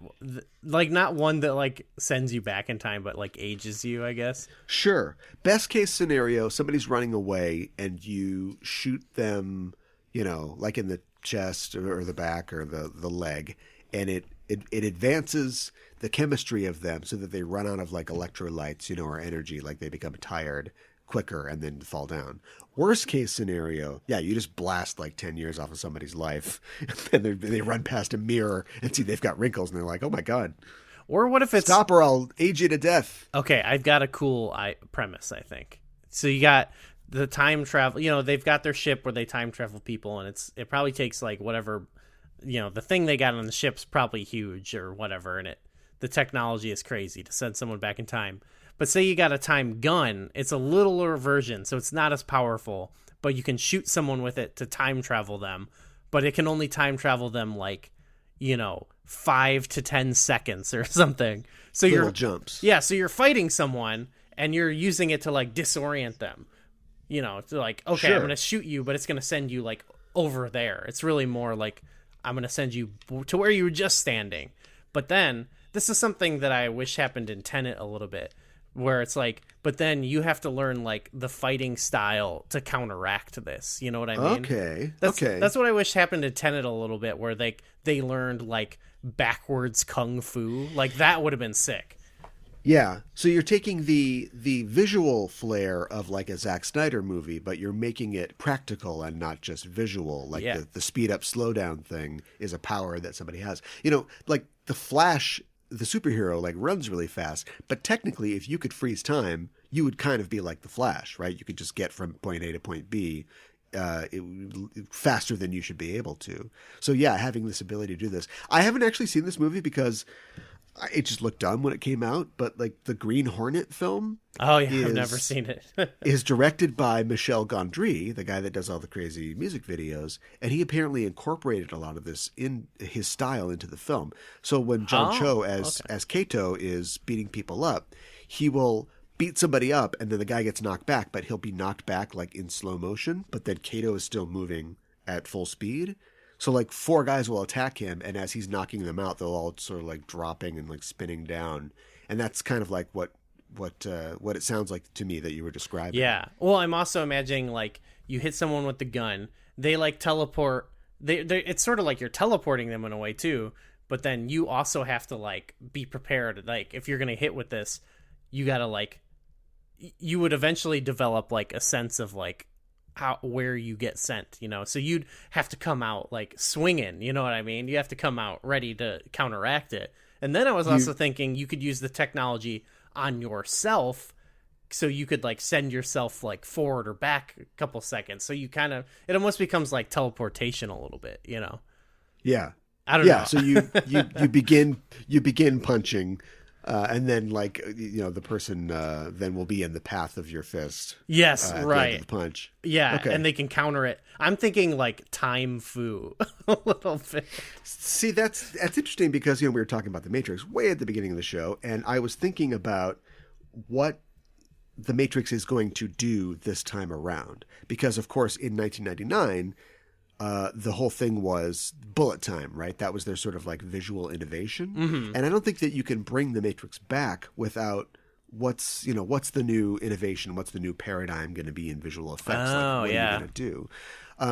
like, not one that like sends you back in time, but like ages you, I guess. Sure. Best case scenario, somebody's running away and you shoot them, like in the chest or the back or the leg, and it advances the chemistry of them so that they run out of like electrolytes, or energy, like they become tired quicker and then fall down. Worst case scenario, you just blast like 10 years off of somebody's life and they run past a mirror and see they've got wrinkles and they're like, oh my God. Or what if it's... Stop or I'll age you to death. Okay, I've got a cool premise, I think. So you got the time travel, they've got their ship where they time travel people, and it probably takes like whatever, the thing they got on the ship's probably huge or whatever, and the technology is crazy to send someone back in time. But say you got a time gun, it's a littler version, so it's not as powerful, but you can shoot someone with it to time travel them, but it can only time travel them like, 5 to 10 seconds or something. So little jumps. Yeah, so you're fighting someone and you're using it to like disorient them. To like, okay, sure. I'm going to shoot you, but it's going to send you like over there. It's really more like I'm going to send you to where you were just standing. But then this is something that I wish happened in Tenet a little bit, where it's like, but then you have to learn like the fighting style to counteract this. You know what I mean? Okay. That's what I wish happened in Tenet a little bit, where they learned like backwards kung fu. Like that would have been sick. Yeah, so you're taking the visual flair of like a Zack Snyder movie, but you're making it practical and not just visual. Like the speed up, slow down thing is a power that somebody has. You know, like the Flash, the superhero, like runs really fast, but technically, if you could freeze time, you would kind of be like the Flash, right? You could just get from point A to point B faster than you should be able to. So yeah, having this ability to do this. I haven't actually seen this movie because it just looked dumb when it came out, but like the Green Hornet film. Oh yeah, I've never seen it. Is directed by Michel Gondry, the guy that does all the crazy music videos, and he apparently incorporated a lot of this in his style into the film. So when John Cho as Kato is beating people up, he will beat somebody up and then the guy gets knocked back, but he'll be knocked back like in slow motion, but then Kato is still moving at full speed. So like 4 guys will attack him, and as he's knocking them out, they'll all sort of like dropping and like spinning down, and that's kind of like what it sounds like to me that you were describing. Yeah. Well, I'm also imagining like you hit someone with the gun, they like teleport. It's sort of like you're teleporting them in a way too, but then you also have to like be prepared. Like if you're gonna hit with this, you gotta like, you would eventually develop like a sense of like where you get sent, you know, so you'd have to come out like swinging, you know what I mean? You have to come out ready to counteract it. And then I was also thinking you could use the technology on yourself, so you could like send yourself like forward or back a couple seconds. So you kind of, it almost becomes like teleportation a little bit, you know? Yeah. I don't know. So you begin punching. And then, like, you know, the person then will be in the path of your fist. Yes, at right. the end of the punch. Yeah, okay. And they can counter it. I'm thinking, like, time fu a little bit. See, that's interesting because, you know, we were talking about The Matrix way at the beginning of the show, and I was thinking about what The Matrix is going to do this time around. Because, of course, in 1999... the whole thing was bullet time, right? That was their sort of like visual innovation. Mm-hmm. And I don't think that you can bring the Matrix back without what's the new innovation? What's the new paradigm going to be in visual effects? What are you going to do?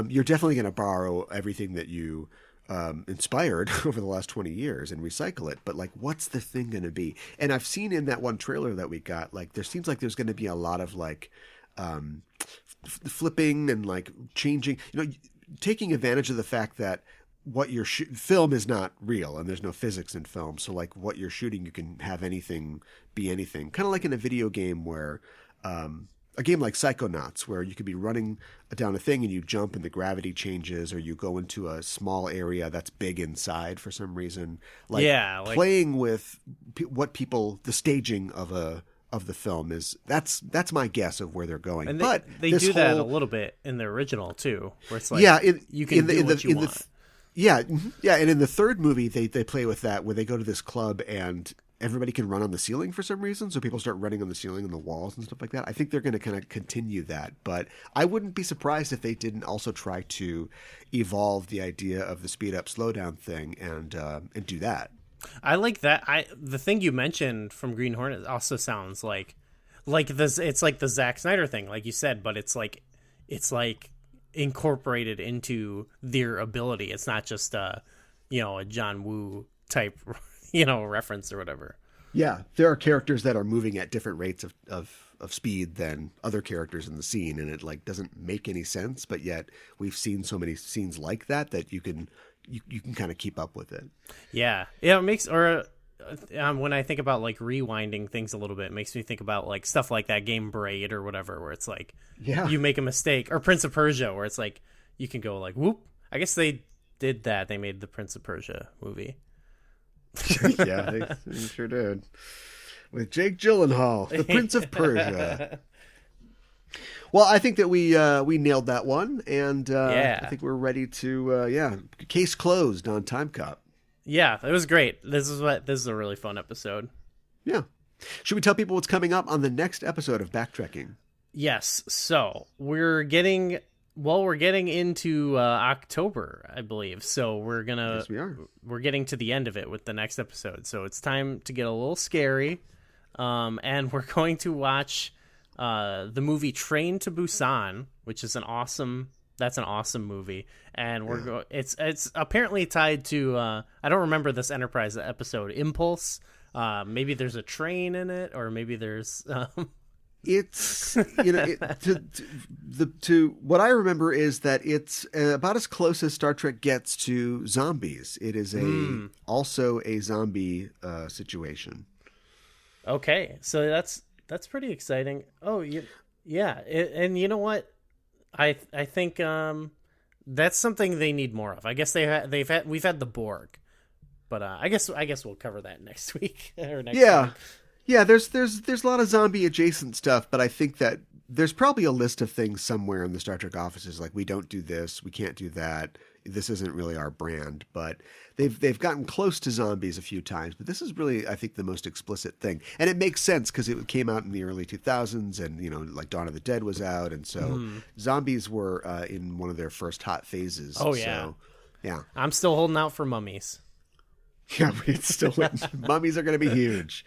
You're definitely going to borrow everything that you inspired over the last 20 years and recycle it. But like, what's the thing going to be? And I've seen in that one trailer that we got, like, there seems like there's going to be a lot of like flipping and like changing, you know, taking advantage of the fact that what you're film is not real and there's no physics in film. So like what you're shooting, you can have anything be anything. Kind of like in a video game where, a game like Psychonauts, where you could be running down a thing and you jump and the gravity changes, or you go into a small area that's big inside for some reason. Like, playing with what the staging of the film is, that's my guess of where they're going. And but they do that a little bit in the original too, where it's like you can do what you want. And in the third movie they play with that, where they go to this club and everybody can run on the ceiling for some reason, so people start running on the ceiling and the walls and stuff like that. I think they're going to kind of continue that, but I wouldn't be surprised if they didn't also try to evolve the idea of the speed up, slow down thing and do that. I like that. The thing you mentioned from Green Hornet also sounds like this. It's like the Zack Snyder thing, like you said, but it's like incorporated into their ability. It's not just a John Woo type, reference or whatever. Yeah, there are characters that are moving at different rates of speed than other characters in the scene, and it like doesn't make any sense. But yet we've seen so many scenes like that you can kind of keep up with it. Yeah. It makes, or when I think about like rewinding things a little bit, it makes me think about like stuff like that game Braid or whatever, where it's like, you make a mistake, or Prince of Persia, where it's like, you can go like, whoop. I guess they did that. They made the Prince of Persia movie. Yeah, they sure did. With Jake Gyllenhaal, the Prince of Persia. Well, I think that we nailed that one, and I think we're ready to case closed on Timecop. Yeah, it was great. This is a really fun episode. Yeah. Should we tell people what's coming up on the next episode of Backtrekking? Yes. So we're getting into October, I believe. So yes, we are. We're getting to the end of it with the next episode. So it's time to get a little scary, and we're going to watch the movie Train to Busan, which is an awesome movie, and it's apparently tied to I don't remember this Enterprise episode, Impulse, Maybe there's a train in it, or maybe there's. It's to what I remember is that it's about as close as Star Trek gets to zombies. It is also a zombie situation. Okay, so that's pretty exciting. Oh, yeah, and you know what? I think that's something they need more of. I guess we've had the Borg, but I guess we'll cover that next week or next time. Yeah, there's a lot of zombie adjacent stuff, but I think that there's probably a list of things somewhere in the Star Trek offices like we don't do this, we can't do that. This isn't really our brand, but they've gotten close to zombies a few times, but this is really, I think, the most explicit thing. And it makes sense because it came out in the early 2000s and, like Dawn of the Dead was out. And so zombies were in one of their first hot phases. Oh, yeah. So, yeah. I'm still holding out for mummies. Yeah, it's still mummies are going to be huge.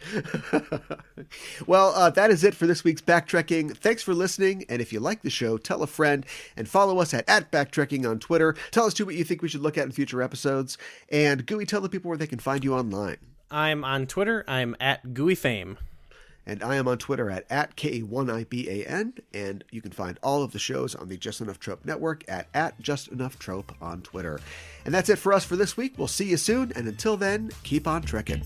Well, that is it for this week's Backtrekking. Thanks for listening, and if you like the show, tell a friend, and follow us at @Backtrekking on Twitter. Tell us, too, what you think we should look at in future episodes. And, Gooey, tell the people where they can find you online. I'm on Twitter. I'm @GooeyFame. And I am on Twitter at @K1IBAN, and you can find all of the shows on the Just Enough Trope Network at @JustEnoughTrope on Twitter. And that's it for us for this week. We'll see you soon, and until then, keep on trekking.